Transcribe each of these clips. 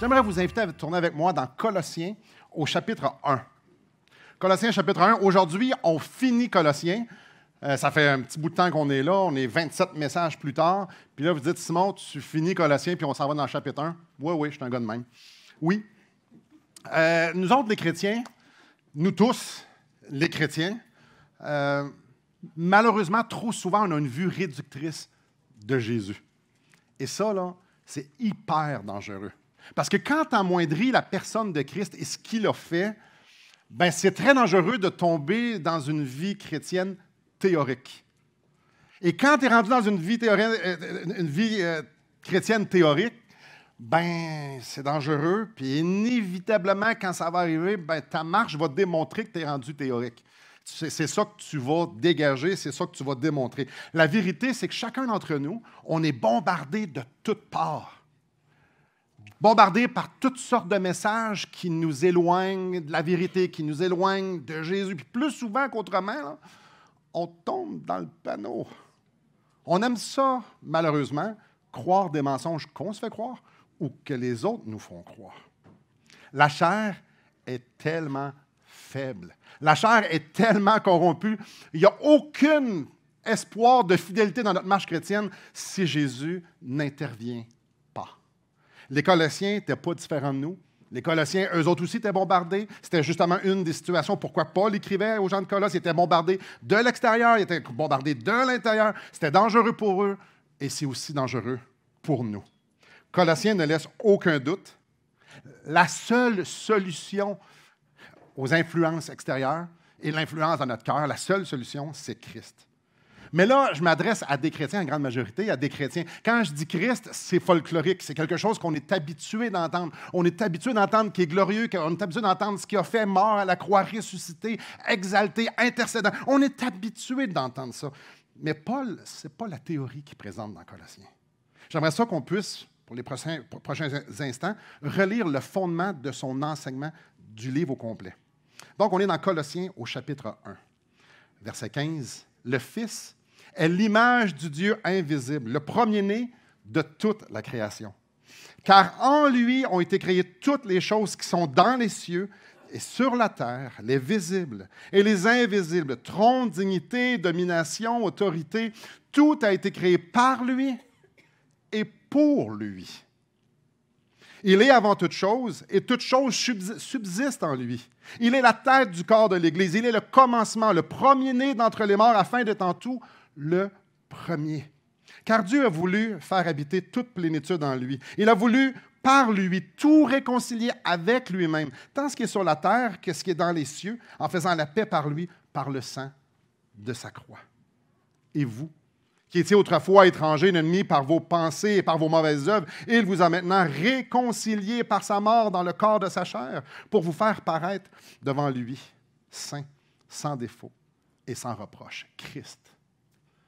J'aimerais vous inviter à tourner avec moi dans Colossiens au chapitre 1. Colossiens chapitre 1. Aujourd'hui, on finit Colossiens. Ça fait un petit bout de temps qu'on est là. On est 27 messages plus tard. Puis là, vous dites, Simon, tu finis Colossiens, puis on s'en va dans le chapitre 1. Oui, je suis un gars de même. Oui. Nous autres, les chrétiens, nous tous, les chrétiens, malheureusement, trop souvent, on a une vue réductrice de Jésus. Et ça, là, c'est hyper dangereux. Parce que quand tu amoindris la personne de Christ et ce qu'il a fait, ben c'est très dangereux de tomber dans une vie chrétienne théorique. Et quand tu es rendu dans une vie chrétienne théorique, ben c'est dangereux. Puis inévitablement, quand ça va arriver, ben ta marche va démontrer que tu es rendu théorique. C'est ça que tu vas dégager, c'est ça que tu vas démontrer. La vérité, c'est que chacun d'entre nous, on est bombardé de toutes parts. Bombardé par toutes sortes de messages qui nous éloignent de la vérité, qui nous éloignent de Jésus. Puis plus souvent qu'autrement, là, on tombe dans le panneau. On aime ça, malheureusement, croire des mensonges qu'on se fait croire ou que les autres nous font croire. La chair est tellement faible. La chair est tellement corrompue. Il n'y a aucun espoir de fidélité dans notre marche chrétienne si Jésus n'intervient pas. Les Colossiens n'étaient pas différents de nous. Les Colossiens, eux autres aussi, étaient bombardés. C'était justement une des situations pourquoi Paul écrivait aux gens de Colosse. Ils étaient bombardés de l'extérieur, ils étaient bombardés de l'intérieur. C'était dangereux pour eux et c'est aussi dangereux pour nous. Colossiens ne laisse aucun doute. La seule solution aux influences extérieures et l'influence dans notre cœur, la seule solution, c'est Christ. Mais là, je m'adresse à des chrétiens, en grande majorité, à des chrétiens. Quand je dis Christ, c'est folklorique. C'est quelque chose qu'on est habitué d'entendre. On est habitué d'entendre qui est glorieux, on est habitué d'entendre ce qui a fait, mort à la croix, ressuscité, exalté, intercédant. On est habitué d'entendre ça. Mais Paul, ce n'est pas la théorie qu'il présente dans Colossiens. J'aimerais ça qu'on puisse, pour les prochains instants, relire le fondement de son enseignement du livre au complet. Donc, on est dans Colossiens au chapitre 1, verset 15. Le Fils est l'image du Dieu invisible, le premier-né de toute la création. Car en lui ont été créées toutes les choses qui sont dans les cieux et sur la terre, les visibles et les invisibles, trône, dignité, domination, autorité. Tout a été créé par lui et pour lui. Il est avant toute chose, et toute chose subsiste en lui. Il est la tête du corps de l'Église. Il est le commencement, le premier-né d'entre les morts, afin d'être en tout le premier. Car Dieu a voulu faire habiter toute plénitude en lui. Il a voulu, par lui, tout réconcilier avec lui-même, tant ce qui est sur la terre que ce qui est dans les cieux, en faisant la paix par lui, par le sang de sa croix. Et vous, qui étiez autrefois étrangers, ennemis par vos pensées et par vos mauvaises œuvres, il vous a maintenant réconciliés par sa mort dans le corps de sa chair pour vous faire paraître devant lui, saint, sans défaut et sans reproche. Christ,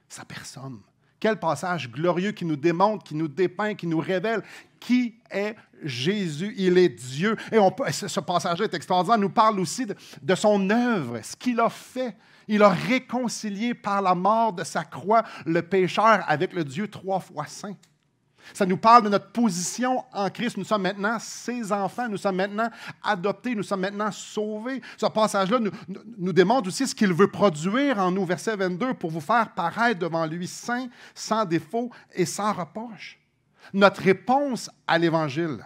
sa personne. Quel passage glorieux qui nous démontre, qui nous dépeint, qui nous révèle qui est Jésus. Il est Dieu. Et ce passage-là est extraordinaire. Il nous parle aussi de son œuvre, ce qu'il a fait. Il a réconcilié par la mort de sa croix le pécheur avec le Dieu 3 fois saint. Ça nous parle de notre position en Christ. Nous sommes maintenant ses enfants. Nous sommes maintenant adoptés. Nous sommes maintenant sauvés. Ce passage-là nous démontre aussi ce qu'il veut produire en nous, verset 22, pour vous faire paraître devant lui saint, sans défaut et sans reproche. Notre réponse à l'Évangile,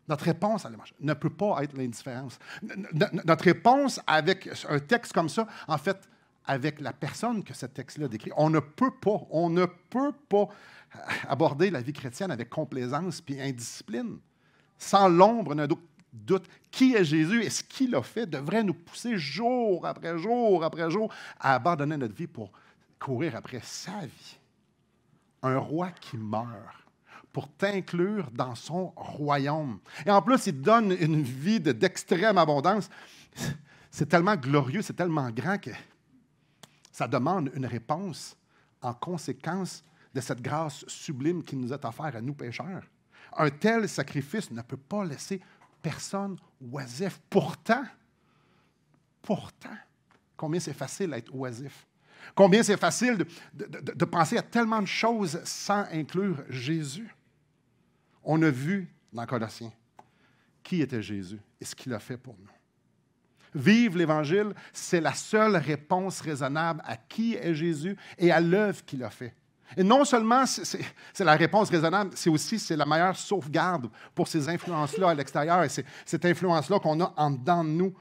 ne peut pas être l'indifférence. Notre réponse avec un texte comme ça, en fait, avec la personne que ce texte-là décrit, on ne peut pas aborder la vie chrétienne avec complaisance et indiscipline. Sans l'ombre d'un doute, qui est Jésus et ce qu'il a fait devrait nous pousser jour après jour après jour à abandonner notre vie pour courir après sa vie. Un roi qui meurt pour t'inclure dans son royaume. Et en plus, il te donne une vie d'extrême abondance. C'est tellement glorieux, c'est tellement grand que ça demande une réponse en conséquence de cette grâce sublime qui nous est offerte à nous pécheurs. Un tel sacrifice ne peut pas laisser personne oisif. Pourtant, combien c'est facile d'être oisif. Combien c'est facile de penser à tellement de choses sans inclure Jésus. On a vu dans Colossiens. Qui était Jésus et ce qu'il a fait pour nous? Vivre l'Évangile, c'est la seule réponse raisonnable à qui est Jésus et à l'œuvre qu'il a fait. Et non seulement c'est la réponse raisonnable, c'est la meilleure sauvegarde pour ces influences-là à l'extérieur. Et c'est cette influence-là qu'on a en dedans de nous.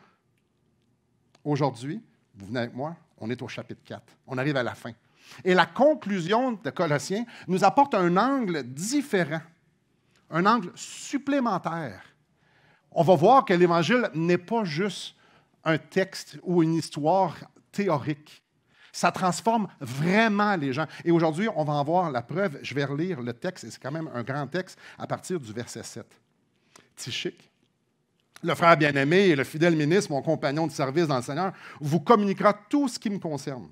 Aujourd'hui, vous venez avec moi, on est au chapitre 4. On arrive à la fin. Et la conclusion de Colossiens nous apporte un angle différent, un angle supplémentaire. On va voir que l'Évangile n'est pas juste un texte ou une histoire théorique. Ça transforme vraiment les gens. Et aujourd'hui, on va en voir la preuve. Je vais relire le texte, et c'est quand même un grand texte, à partir du verset 7. Tychique, le frère bien-aimé et le fidèle ministre, mon compagnon de service dans le Seigneur, vous communiquera tout ce qui me concerne.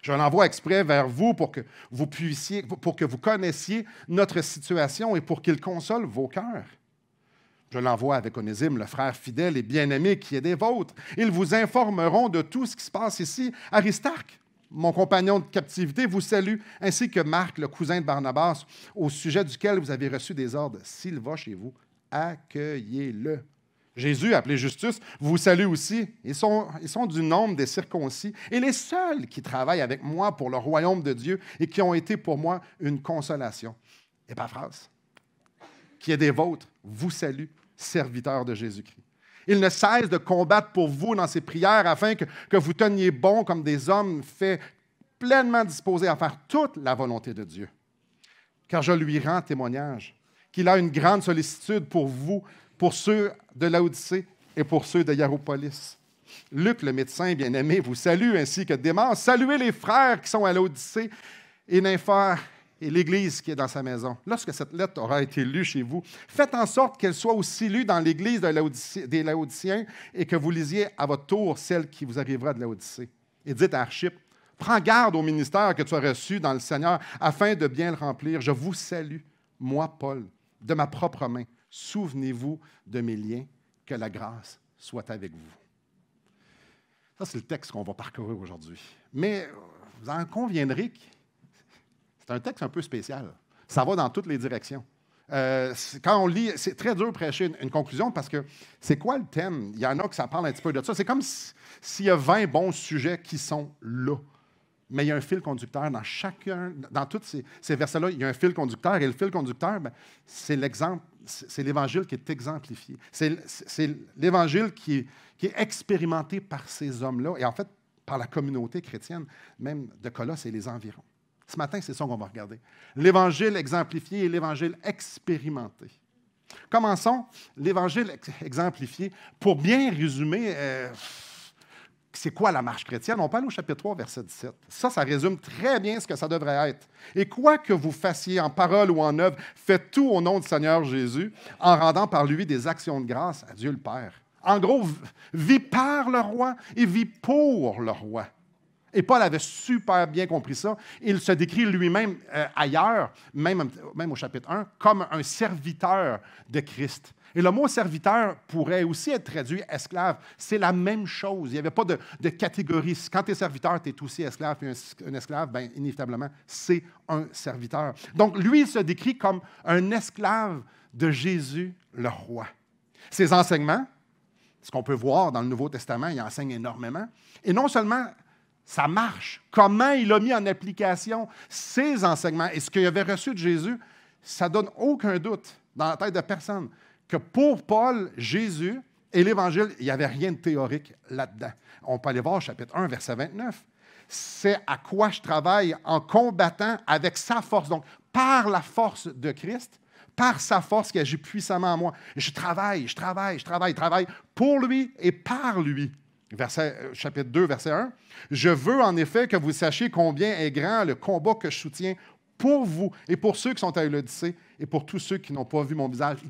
Je l'envoie exprès vers vous pour que vous connaissiez notre situation et pour qu'il console vos cœurs. Je l'envoie avec Onésime, le frère fidèle et bien-aimé qui est des vôtres. Ils vous informeront de tout ce qui se passe ici. Aristarque, mon compagnon de captivité, vous salue, ainsi que Marc, le cousin de Barnabas, au sujet duquel vous avez reçu des ordres. S'il va chez vous, accueillez-le. Jésus, appelé Justus, vous salue aussi. Ils sont du nombre des circoncis et les seuls qui travaillent avec moi pour le royaume de Dieu et qui ont été pour moi une consolation. Épaphras, qui est des vôtres, vous salue, serviteur de Jésus-Christ. Il ne cesse de combattre pour vous dans ses prières afin que vous teniez bon comme des hommes faits, pleinement disposés à faire toute la volonté de Dieu. Car je lui rends témoignage qu'il a une grande sollicitude pour vous, pour ceux de Laodicée et pour ceux de Hiéropolis. Luc, le médecin bien-aimé, vous salue, ainsi que Démas. Saluez les frères qui sont à Laodicée et Nymphère et l'Église qui est dans sa maison. Lorsque cette lettre aura été lue chez vous, faites en sorte qu'elle soit aussi lue dans l'Église des Laodiciens et que vous lisiez à votre tour celle qui vous arrivera de Laodicée. Et dites à Archippe, prends garde au ministère que tu as reçu dans le Seigneur afin de bien le remplir. Je vous salue, moi, Paul, de ma propre main. Souvenez-vous de mes liens, que la grâce soit avec vous. Ça, c'est le texte qu'on va parcourir aujourd'hui. Mais vous en conviendrez que c'est un texte un peu spécial. Ça va dans toutes les directions. Quand on lit, c'est très dur de prêcher une conclusion parce que c'est quoi le thème? Il y en a que ça parle un petit peu de ça. C'est comme s'il y a 20 bons sujets qui sont là. Mais il y a un fil conducteur dans chacun, dans tous ces versets-là, il y a un fil conducteur. Et le fil conducteur, c'est l'exemple, c'est l'Évangile qui est exemplifié. C'est l'Évangile qui est expérimenté par ces hommes-là et en fait par la communauté chrétienne, même de Colosse et les environs. Ce matin, c'est ça qu'on va regarder. L'Évangile exemplifié et l'Évangile expérimenté. Commençons l'Évangile exemplifié. Pour bien résumer, c'est quoi la marche chrétienne? On parle au chapitre 3, verset 17. Ça résume très bien ce que ça devrait être. Et quoi que vous fassiez en parole ou en œuvre, faites tout au nom du Seigneur Jésus, en rendant par lui des actions de grâce à Dieu le Père. En gros, vis par le roi et vis pour le roi. Et Paul avait super bien compris ça. Il se décrit lui-même ailleurs, même au chapitre 1, comme un serviteur de Christ. Et le mot serviteur pourrait aussi être traduit esclave. C'est la même chose. Il n'y avait pas de catégorie. Quand tu es serviteur, tu es aussi esclave. Puis un esclave, bien, inévitablement, c'est un serviteur. Donc, lui, il se décrit comme un esclave de Jésus, le roi. Ses enseignements, ce qu'on peut voir dans le Nouveau Testament, il enseigne énormément. Et non seulement ça marche, comment il a mis en application ses enseignements et ce qu'il avait reçu de Jésus, ça ne donne aucun doute dans la tête de personne que pour Paul, Jésus et l'Évangile, il n'y avait rien de théorique là-dedans. On peut aller voir au chapitre 1, verset 29. C'est à quoi je travaille en combattant avec sa force. Donc, par la force de Christ, par sa force qui agit puissamment en moi. Je travaille pour lui et par lui. Chapitre 2, verset 1. Je veux en effet que vous sachiez combien est grand le combat que je soutiens pour vous et pour ceux qui sont à l'Odyssée et pour tous ceux qui n'ont pas vu mon visage. Il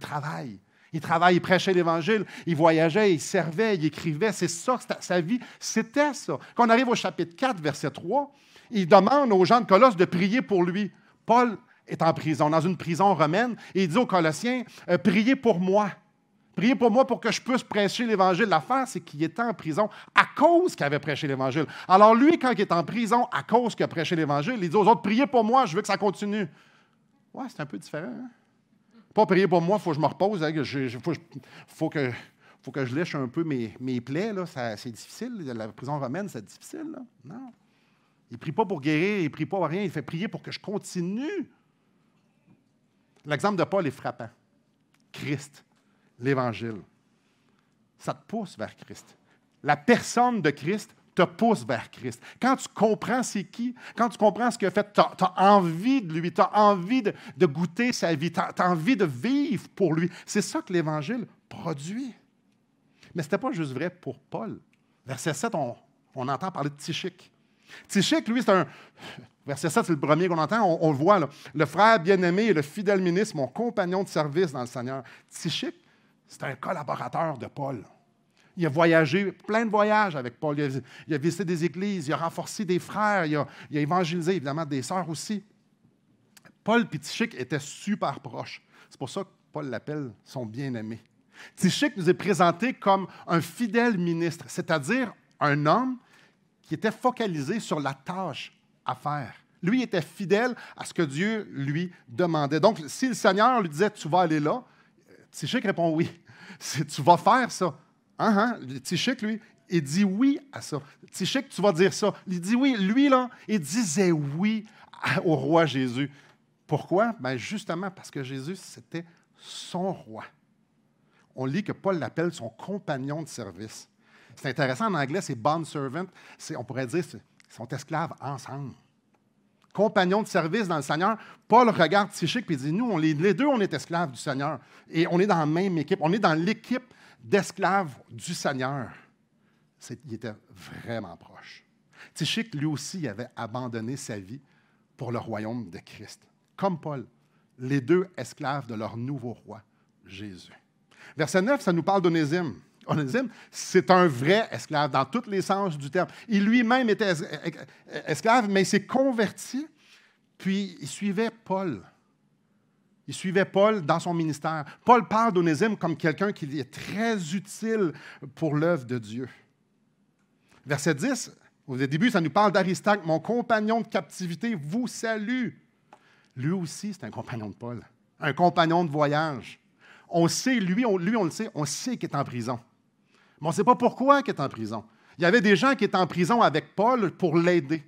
travaille, il prêchait l'Évangile, il voyageait, il servait, il écrivait. C'est ça, sa vie, c'était ça. Quand on arrive au chapitre 4, verset 3, il demande aux gens de Colosse de prier pour lui. Paul est en prison, dans une prison romaine, et il dit aux Colossiens, priez pour moi. Priez pour moi pour que je puisse prêcher l'Évangile. L'affaire, c'est qu'il était en prison à cause qu'il avait prêché l'Évangile. Alors lui, quand il est en prison à cause qu'il a prêché l'Évangile, il dit aux autres, priez pour moi, je veux que ça continue. Ouais, c'est un peu différent. Hein? pas prier pour moi, il faut que je me repose. Il faut que je lèche un peu mes plaies. Là. C'est difficile. La prison romaine, c'est difficile. Là. Non. Il ne prie pas pour guérir, il ne prie pas pour rien. Il fait prier pour que je continue. L'exemple de Paul est frappant. Christ, l'Évangile. Ça te pousse vers Christ. La personne de Christ te pousse vers Christ. Quand tu comprends c'est qui, quand tu comprends ce qu'il a fait, tu as envie de lui, tu as envie de goûter sa vie, tu as envie de vivre pour lui. C'est ça que l'Évangile produit. Mais ce n'était pas juste vrai pour Paul. Verset 7, on entend parler de Tychik. Tychik, lui, c'est un... Verset 7, c'est le premier qu'on entend, on le voit, là. Le frère bien-aimé et le fidèle ministre, mon compagnon de service dans le Seigneur. Tychik, c'est un collaborateur de Paul. Il a voyagé, plein de voyages avec Paul. Il a visité des églises, il a renforcé des frères, il a évangélisé, évidemment, des sœurs aussi. Paul et Tychik étaient super proches. C'est pour ça que Paul l'appelle son bien-aimé. Tychik nous est présenté comme un fidèle ministre, c'est-à-dire un homme qui était focalisé sur la tâche à faire. Lui était fidèle à ce que Dieu lui demandait. Donc, si le Seigneur lui disait « tu vas aller là », Tychik répond « oui ». Tu vas faire ça. Tychik, lui, il dit oui à ça. Tychik, tu vas dire ça. Il dit oui. Lui, là, il disait oui au roi Jésus. Pourquoi? Bien, justement parce que Jésus, c'était son roi. On lit que Paul l'appelle son compagnon de service. C'est intéressant, en anglais, c'est bond servant. On pourrait dire qu'ils sont esclaves ensemble. Compagnon de service dans le Seigneur. Paul regarde Tychik et dit, nous, les deux, on est esclaves du Seigneur. Et on est dans la même équipe. On est dans l'équipe d'esclaves du Seigneur. Il était vraiment proche. Tychik, lui aussi, avait abandonné sa vie pour le royaume de Christ. Comme Paul, les deux esclaves de leur nouveau roi, Jésus. Verset 9, ça nous parle d'Onésime. Onésime, c'est un vrai esclave dans tous les sens du terme. Il lui-même était esclave, mais il s'est converti, puis il suivait Paul. Il suivait Paul dans son ministère. Paul parle d'Onésime comme quelqu'un qui est très utile pour l'œuvre de Dieu. Verset 10, au début, ça nous parle d'Aristarque, mon compagnon de captivité vous salue. Lui aussi, c'est un compagnon de Paul, un compagnon de voyage. On sait, lui, on le sait, on sait qu'il est en prison. Mais on ne sait pas pourquoi il est en prison. Il y avait des gens qui étaient en prison avec Paul pour l'aider.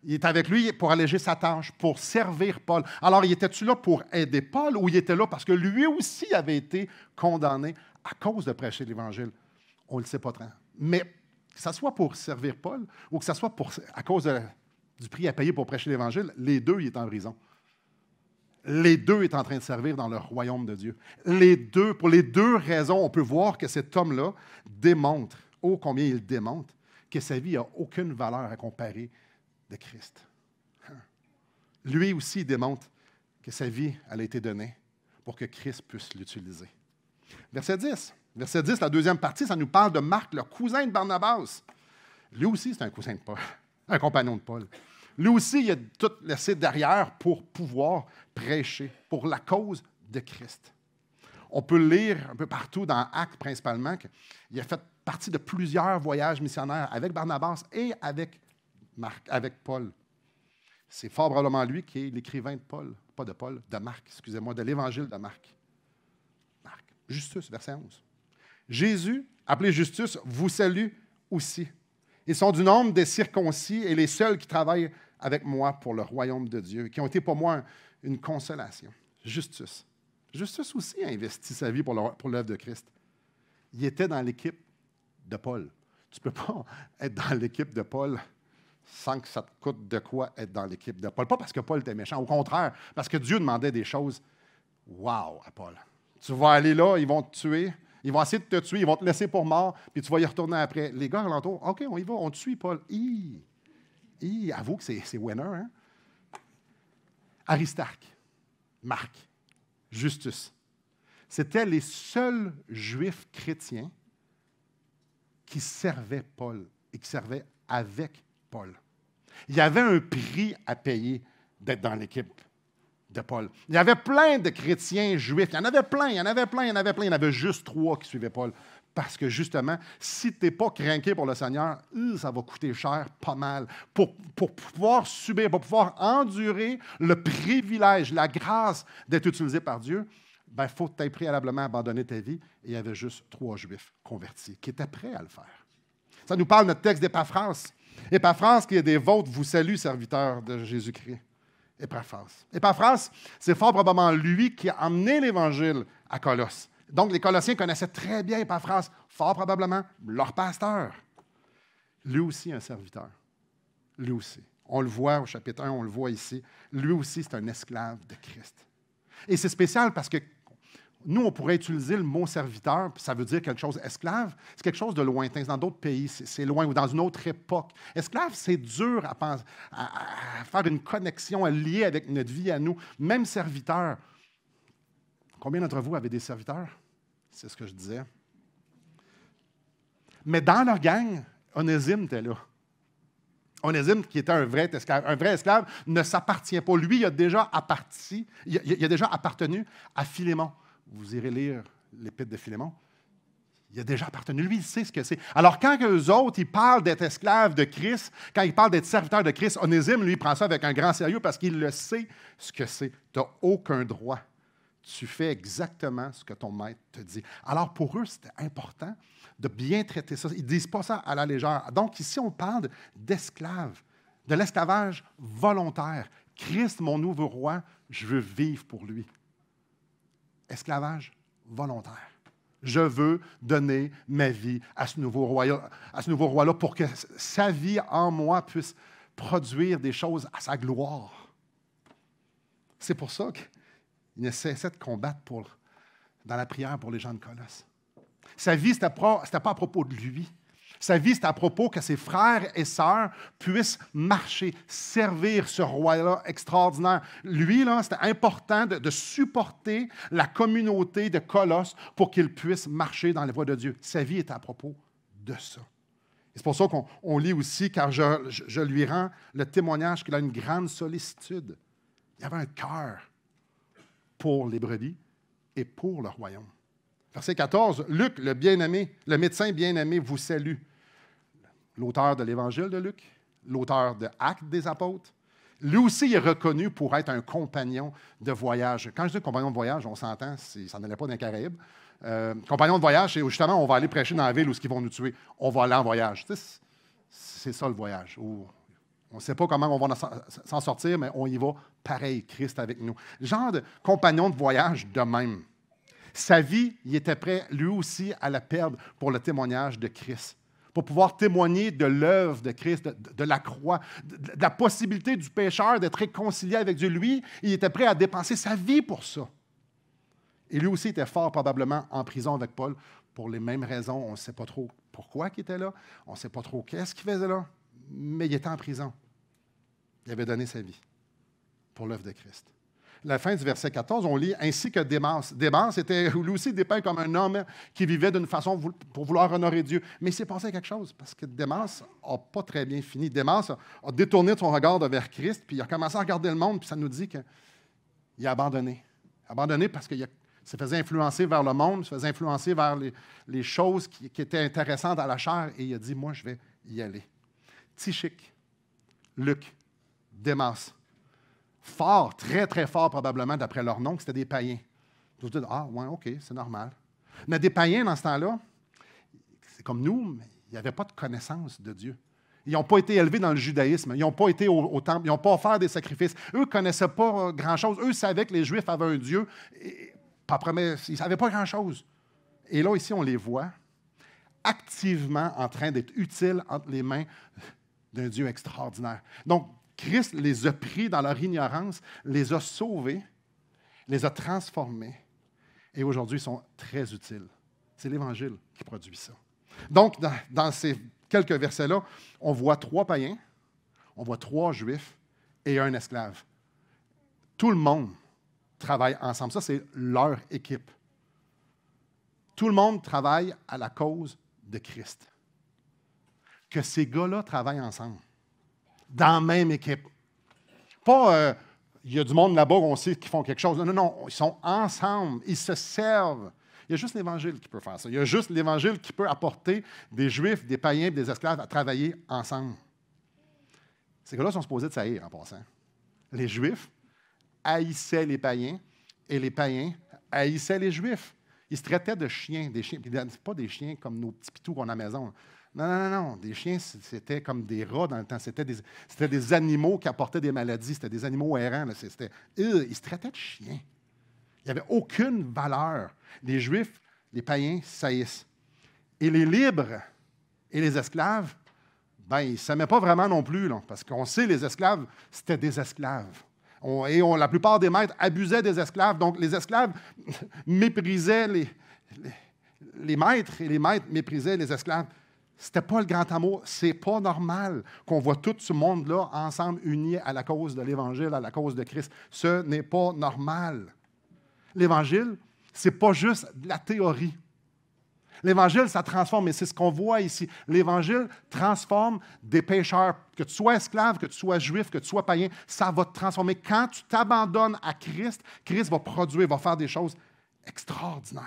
Il était avec lui pour alléger sa tâche, pour servir Paul. Alors, il était-tu là pour aider Paul ou il était là parce que lui aussi avait été condamné à cause de prêcher l'Évangile? On ne le sait pas tant. Mais que ce soit pour servir Paul ou que ce soit à cause du prix à payer pour prêcher l'Évangile, les deux, il est en prison. Les deux est en train de servir dans le royaume de Dieu. Pour les deux raisons, on peut voir que cet homme-là démontre, ô combien il démontre, que sa vie n'a aucune valeur à comparer de Christ. Lui aussi démontre que sa vie elle a été donnée pour que Christ puisse l'utiliser. Verset 10. Verset 10, la deuxième partie, ça nous parle de Marc, le cousin de Barnabas. Lui aussi, c'est un cousin de Paul, un compagnon de Paul. Lui aussi, il a tout laissé derrière pour pouvoir prêcher pour la cause de Christ. On peut lire un peu partout dans Actes principalement qu'il a fait partie de plusieurs voyages missionnaires avec Barnabas et avec Marc, avec Paul. C'est fort probablement lui qui est l'écrivain de Paul, pas de Paul, de Marc, excusez-moi, de l'Évangile de Marc. Marc, Justus, verset 11. Jésus, appelé Justus, vous salue aussi. Ils sont du nombre des circoncis et les seuls qui travaillent avec moi pour le royaume de Dieu, qui ont été pour moi une consolation. Justus. Justus aussi a investi sa vie pour l'œuvre de Christ. Il était dans l'équipe de Paul. Tu ne peux pas être dans l'équipe de Paul sans que ça te coûte de quoi être dans l'équipe de Paul. Pas parce que Paul était méchant, au contraire, parce que Dieu demandait des choses. Wow à Paul. Tu vas aller là, ils vont te tuer. Ils vont essayer de te tuer, ils vont te laisser pour mort, puis tu vas y retourner après. Les gars alentour, OK, on y va, on te suit, Paul. Avoue que c'est winner, hein? Aristarque, Marc, Justus. C'était les seuls Juifs chrétiens qui servaient Paul et qui servaient avec Paul. Il y avait un prix à payer d'être dans l'équipe de Paul. Il y avait plein de chrétiens juifs. Il y en avait plein. Il y en avait juste 3 qui suivaient Paul. Parce que justement, si tu n'es pas craqué pour le Seigneur, ça va coûter cher, pas mal. Pour pouvoir subir, pour pouvoir endurer le privilège, la grâce d'être utilisé par Dieu, il faut préalablement abandonner ta vie. Et il y avait juste 3 Juifs convertis qui étaient prêts à le faire. Ça nous parle notre texte d'Épaphras. Épaphras, qui est des vôtres, vous salue, serviteur de Jésus-Christ. Épaphras, c'est fort probablement lui qui a amené l'Évangile à Colosse. Donc, les Colossiens connaissaient très bien Épaphras, fort probablement leur pasteur. Lui aussi, un serviteur. Lui aussi. On le voit au chapitre 1, on le voit ici. Lui aussi, c'est un esclave de Christ. Et c'est spécial parce que nous, on pourrait utiliser le mot serviteur, puis ça veut dire quelque chose. Esclave, c'est quelque chose de lointain. Dans d'autres pays, c'est loin ou dans une autre époque. Esclave, c'est dur à faire une connexion, à lier avec notre vie à nous. Même serviteur. Combien d'entre vous avez des serviteurs? C'est ce que je disais. Mais dans leur gang, Onésime était là. Onésime, qui était un vrai esclave, ne s'appartient pas. Lui, il a déjà appartenu à Philémon. Vous irez lire l'Épître de Philémon. Il a déjà appartenu. Lui, il sait ce que c'est. Alors, quand eux autres, ils parlent d'être esclaves de Christ, quand ils parlent d'être serviteurs de Christ, Onésime, lui, il prend ça avec un grand sérieux parce qu'il le sait ce que c'est. Tu n'as aucun droit. Tu fais exactement ce que ton maître te dit. Alors, pour eux, c'était important de bien traiter ça. Ils ne disent pas ça à la légère. Donc, ici, on parle d'esclaves, de l'esclavage volontaire. Christ, mon nouveau roi, je veux vivre pour lui. Esclavage volontaire. Je veux donner ma vie à ce nouveau roi-là pour que sa vie en moi puisse produire des choses à sa gloire. C'est pour ça qu'il ne cessait de combattre dans la prière pour les gens de Colosse. Sa vie, ce n'était pas à propos de lui. Sa vie, c'était à propos que ses frères et sœurs puissent marcher, servir ce roi-là extraordinaire. Lui, là, c'était important de supporter la communauté de Colosse pour qu'il puisse marcher dans les voies de Dieu. Sa vie était à propos de ça. Et c'est pour ça qu'on lit aussi, car je lui rends le témoignage qu'il a une grande sollicitude. Il avait un cœur pour les brebis et pour le royaume. Verset 14, Luc, le bien-aimé, le médecin bien-aimé, vous salue. L'auteur de l'Évangile de Luc, l'auteur de Actes des apôtres. Lui aussi est reconnu pour être un compagnon de voyage. Quand je dis compagnon de voyage, on s'entend, ça n'allait pas dans les Caraïbes. Compagnon de voyage, c'est où justement on va aller prêcher dans la ville où ils vont nous tuer. On va aller en voyage. Tu sais, c'est ça le voyage. On ne sait pas comment on va s'en sortir, mais on y va pareil, Christ avec nous. Genre de compagnon de voyage de même. Sa vie, il était prêt, lui aussi, à la perdre pour le témoignage de Christ, pour pouvoir témoigner de l'œuvre de Christ, de la croix, de la possibilité du pécheur d'être réconcilié avec Dieu. Lui, il était prêt à dépenser sa vie pour ça. Et lui aussi était fort probablement en prison avec Paul pour les mêmes raisons. On ne sait pas trop pourquoi il était là, on ne sait pas trop qu'est-ce qu'il faisait là, mais il était en prison. Il avait donné sa vie pour l'œuvre de Christ. La fin du verset 14, on lit « Ainsi que Démas ». Démas était lui aussi dépeint comme un homme qui vivait d'une façon pour vouloir honorer Dieu. Mais il s'est passé quelque chose, parce que Démas n'a pas très bien fini. Démas a détourné son regard vers Christ, puis il a commencé à regarder le monde, puis ça nous dit qu'il a abandonné. Abandonné parce qu'il se faisait influencer vers le monde, se faisait influencer vers les choses qui étaient intéressantes à la chair, et il a dit « Moi, je vais y aller ». Tychik, Luc, Démas. Fort, très, très fort probablement, d'après leur nom, que c'était des païens. Vous dites, ah, ouais, OK, c'est normal. Mais des païens, dans ce temps-là, c'est comme nous, mais il n'y avait pas de connaissance de Dieu. Ils n'ont pas été élevés dans le judaïsme. Ils n'ont pas été au temple. Ils n'ont pas offert des sacrifices. Eux ne connaissaient pas grand-chose. Eux savaient que les Juifs avaient un Dieu. Et, ils ne savaient pas grand-chose. Et là, ici, on les voit activement en train d'être utiles entre les mains d'un Dieu extraordinaire. Donc, Christ les a pris dans leur ignorance, les a sauvés, les a transformés, et aujourd'hui, ils sont très utiles. C'est l'Évangile qui produit ça. Donc, dans ces quelques versets-là, on voit 3 païens, on voit 3 Juifs et un esclave. Tout le monde travaille ensemble. Ça, c'est leur équipe. Tout le monde travaille à la cause de Christ. Que ces gars-là travaillent ensemble. Dans la même équipe. Pas, il y a du monde là-bas où on sait qu'ils font quelque chose. Non, non, non, ils sont ensemble, ils se servent. Il y a juste l'Évangile qui peut faire ça. Il y a juste l'Évangile qui peut apporter des Juifs, des païens, des esclaves à travailler ensemble. Ces gars-là sont supposés de s'haïr en passant. Les Juifs haïssaient les païens et les païens haïssaient les Juifs. Ils se traitaient de chiens, des chiens. Puis c'est pas des chiens comme nos petits pitous qu'on a à la maison. Non, non, non, non. Des chiens, c'était comme des rats dans le temps. C'était des animaux qui apportaient des maladies. C'était des animaux errants. Là. Ils se traitaient de chiens. Il n'y avait aucune valeur. Les Juifs, les païens saillissent. Et les libres et les esclaves, ben, ils ne s'aimaient pas vraiment non plus, là, parce qu'on sait, les esclaves, c'était des esclaves. La plupart des maîtres abusaient des esclaves. Donc, les esclaves méprisaient les maîtres et les maîtres méprisaient les esclaves. Ce n'était pas le grand amour. Ce n'est pas normal qu'on voit tout ce monde-là ensemble unis à la cause de l'Évangile, à la cause de Christ. Ce n'est pas normal. L'Évangile, ce n'est pas juste de la théorie. L'Évangile, ça transforme, et c'est ce qu'on voit ici. L'Évangile transforme des pécheurs. Que tu sois esclave, que tu sois juif, que tu sois païen, ça va te transformer. Quand tu t'abandonnes à Christ, Christ va produire, va faire des choses extraordinaires.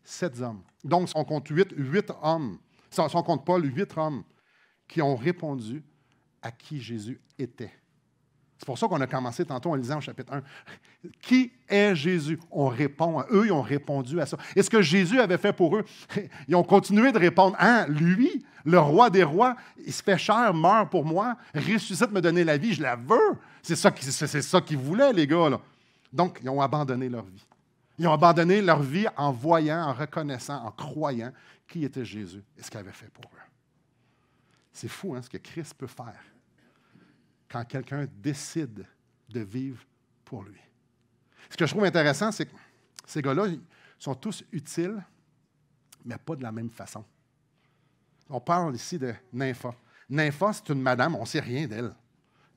7 hommes. Donc, si on compte 8 hommes, si on ne compte pas 8 hommes qui ont répondu à qui Jésus était. C'est pour ça qu'on a commencé tantôt en lisant au chapitre 1. Qui est Jésus? On répond à eux, ils ont répondu à ça. Et ce que Jésus avait fait pour eux, ils ont continué de répondre. Hein, lui, le roi des rois, il se fait chair, meurt pour moi, ressuscite, me donner la vie, je la veux. C'est ça qu'ils voulaient, les gars. Là. Donc, ils ont abandonné leur vie. Ils ont abandonné leur vie en voyant, en reconnaissant, en croyant qui était Jésus et ce qu'il avait fait pour eux. C'est fou, hein, ce que Christ peut faire quand quelqu'un décide de vivre pour lui. Ce que je trouve intéressant, c'est que ces gars-là, ils sont tous utiles, mais pas de la même façon. On parle ici de Nympha. Nympha, c'est une madame, on ne sait rien d'elle.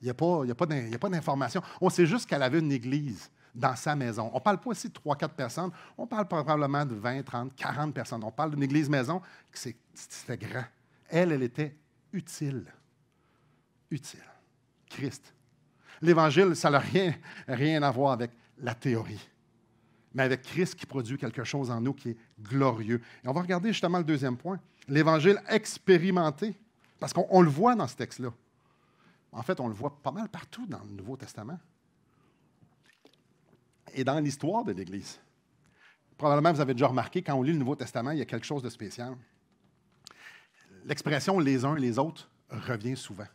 Il n'y a pas d'information. On sait juste qu'elle avait une église dans sa maison. On ne parle pas ici de 3-4 personnes, on parle probablement de 20, 30, 40 personnes. On parle d'une église maison, c'était grand. Elle était utile. Utile. Christ. L'Évangile, ça n'a rien à voir avec la théorie, mais avec Christ qui produit quelque chose en nous qui est glorieux. Et on va regarder justement le deuxième point, l'Évangile expérimenté, parce qu'on le voit dans ce texte-là. En fait, on le voit pas mal partout dans le Nouveau Testament et dans l'histoire de l'Église. Probablement, vous avez déjà remarqué, quand on lit le Nouveau Testament, il y a quelque chose de spécial. L'expression « les uns et les autres » revient souvent.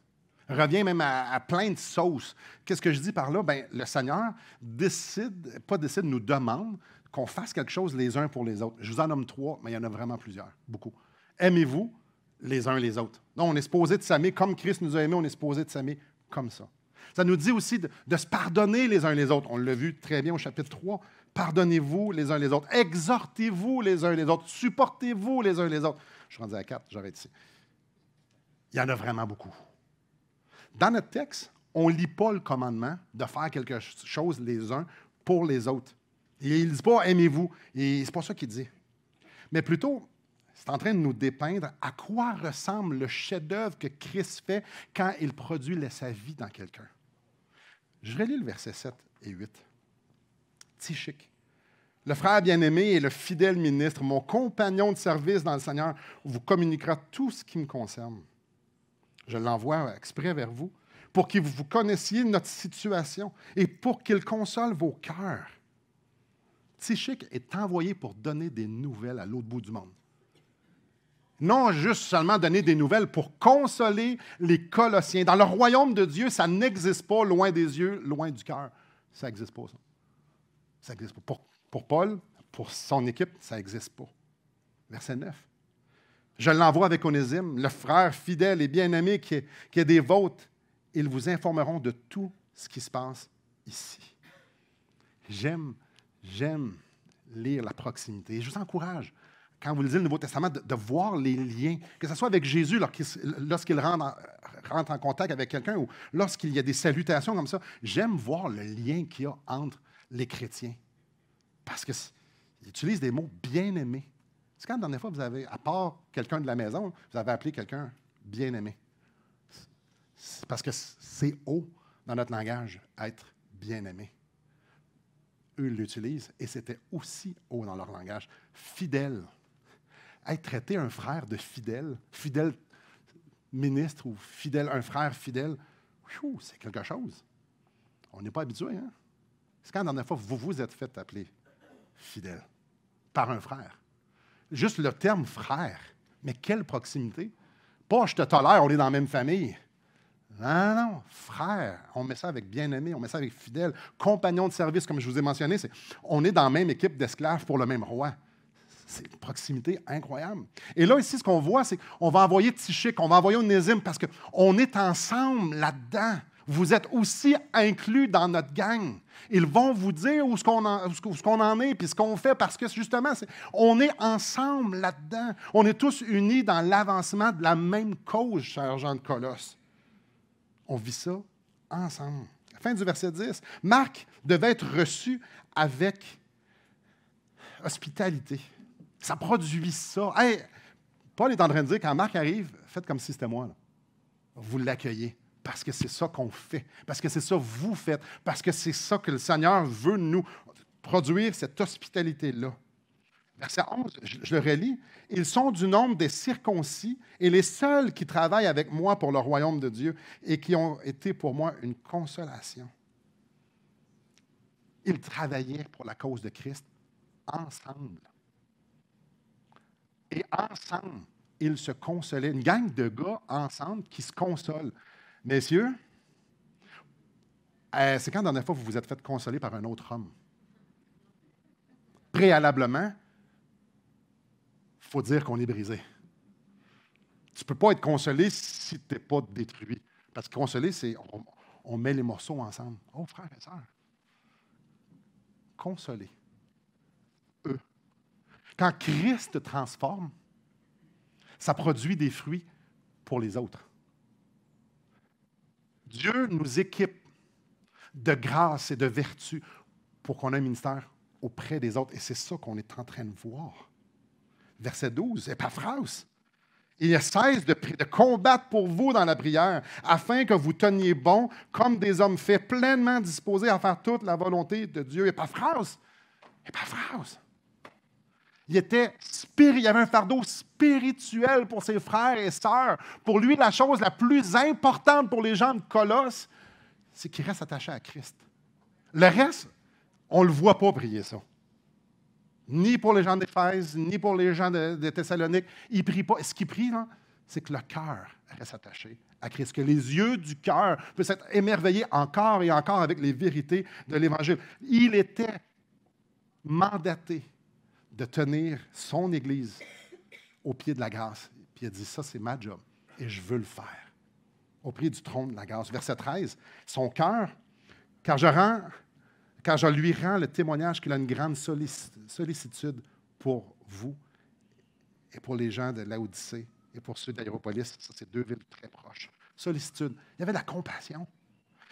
Revient même à plein de sauces. Qu'est-ce que je dis par là? Bien, le Seigneur nous demande qu'on fasse quelque chose les uns pour les autres. Je vous en nomme 3, mais il y en a vraiment plusieurs, beaucoup. Aimez-vous les uns les autres. Non, on est supposé de s'aimer comme Christ nous a aimés, on est supposé de s'aimer comme ça. Ça nous dit aussi de se pardonner les uns les autres. On l'a vu très bien au chapitre 3. Pardonnez-vous les uns les autres. Exhortez-vous les uns les autres. Supportez-vous les uns les autres. Je suis rendu à 4, j'arrête ici. Il y en a vraiment beaucoup. Dans notre texte, on ne lit pas le commandement de faire quelque chose les uns pour les autres. Et il ne dit pas « aimez-vous ». Et ce n'est pas ça qu'il dit. Mais plutôt, c'est en train de nous dépeindre à quoi ressemble le chef-d'œuvre que Christ fait quand il produit sa vie dans quelqu'un. Je relis le verset 7 et 8. Tychique. Le frère bien-aimé et le fidèle ministre, mon compagnon de service dans le Seigneur, vous communiquera tout ce qui me concerne. Je l'envoie exprès vers vous, pour que vous connaissiez notre situation et pour qu'il console vos cœurs. Tychique est envoyé pour donner des nouvelles à l'autre bout du monde. Non juste seulement donner des nouvelles pour consoler les Colossiens. Dans le royaume de Dieu, ça n'existe pas loin des yeux, loin du cœur. Ça n'existe pas, ça. Ça n'existe pas. Pour Paul, pour son équipe, ça n'existe pas. Verset 9. Je l'envoie avec Onésime, le frère fidèle et bien-aimé qui est des vôtres. Ils vous informeront de tout ce qui se passe ici. J'aime lire la proximité. Et je vous encourage, quand vous lisez le Nouveau Testament, de voir les liens, que ce soit avec Jésus lorsqu'il rentre en contact avec quelqu'un ou lorsqu'il y a des salutations comme ça. J'aime voir le lien qu'il y a entre les chrétiens. Parce qu'ils utilisent des mots bien-aimés. C'est quand la dernière fois, vous avez, à part quelqu'un de la maison, vous avez appelé quelqu'un bien-aimé. C'est parce que c'est haut dans notre langage, être bien-aimé. Eux l'utilisent et c'était aussi haut dans leur langage. Fidèle. Être traité un frère de fidèle ministre ou un frère fidèle, c'est quelque chose. On n'est pas habitué, hein? C'est quand la dernière fois vous vous êtes fait appeler fidèle par un frère. Juste le terme frère. Mais quelle proximité. Pas je te tolère, on est dans la même famille. Non, non, frère. On met ça avec bien-aimé, on met ça avec fidèle. Compagnon de service, comme je vous ai mentionné, on est dans la même équipe d'esclaves pour le même roi. C'est une proximité incroyable. Et là, ici, ce qu'on voit, c'est qu'on va envoyer Tychik, on va envoyer Onésime parce qu'on est ensemble là-dedans. Vous êtes aussi inclus dans notre gang. Ils vont vous dire où ce qu'on en est puis ce qu'on fait parce que, justement, on est ensemble là-dedans. On est tous unis dans l'avancement de la même cause, cher Jean de Colosse. On vit ça ensemble. Fin du verset 10. Marc devait être reçu avec hospitalité. Ça produit ça. Hey, Paul est en train de dire, quand Marc arrive, faites comme si c'était moi. Là. Vous l'accueillez. Parce que c'est ça qu'on fait. Parce que c'est ça que vous faites. Parce que c'est ça que le Seigneur veut nous produire, cette hospitalité-là. Verset 11, je le relis. Ils sont du nombre des circoncis et les seuls qui travaillent avec moi pour le royaume de Dieu et qui ont été pour moi une consolation. Ils travaillaient pour la cause de Christ ensemble. Et ensemble, ils se consolaient. Une gang de gars ensemble qui se consolent. Messieurs, c'est quand la dernière fois vous vous êtes fait consoler par un autre homme? Préalablement, il faut dire qu'on est brisé. Tu ne peux pas être consolé si tu n'es pas détruit. Parce que consoler, c'est on met les morceaux ensemble. Oh, frères et sœurs, consoler. Eux. Quand Christ te transforme, ça produit des fruits pour les autres. Dieu nous équipe de grâce et de vertu pour qu'on ait un ministère auprès des autres. Et c'est ça qu'on est en train de voir. Verset 12, Épaphras, il ne cesse de combattre pour vous dans la prière, afin que vous teniez bon comme des hommes faits, pleinement disposés à faire toute la volonté de Dieu. Épaphras, il avait un fardeau spirituel pour ses frères et sœurs. Pour lui, la chose la plus importante pour les gens de Colosse, c'est qu'il reste attaché à Christ. Le reste, on ne le voit pas prier ça. Ni pour les gens d'Éphèse, ni pour les gens de Thessalonique. Il ne prie pas. Ce qu'il prie, là, c'est que le cœur reste attaché à Christ, que les yeux du cœur puissent être émerveillés encore et encore avec les vérités de l'Évangile. Il était mandaté de tenir son Église au pied de la grâce. Puis il a dit, ça, c'est ma job, et je veux le faire. Au pied du trône de la grâce. Verset 13, son cœur, car je lui rends le témoignage qu'il a une grande sollicitude pour vous et pour les gens de Laodicée et pour ceux d'Hiéropolis. Ça, c'est deux villes très proches. Sollicitude. Il y avait de la compassion.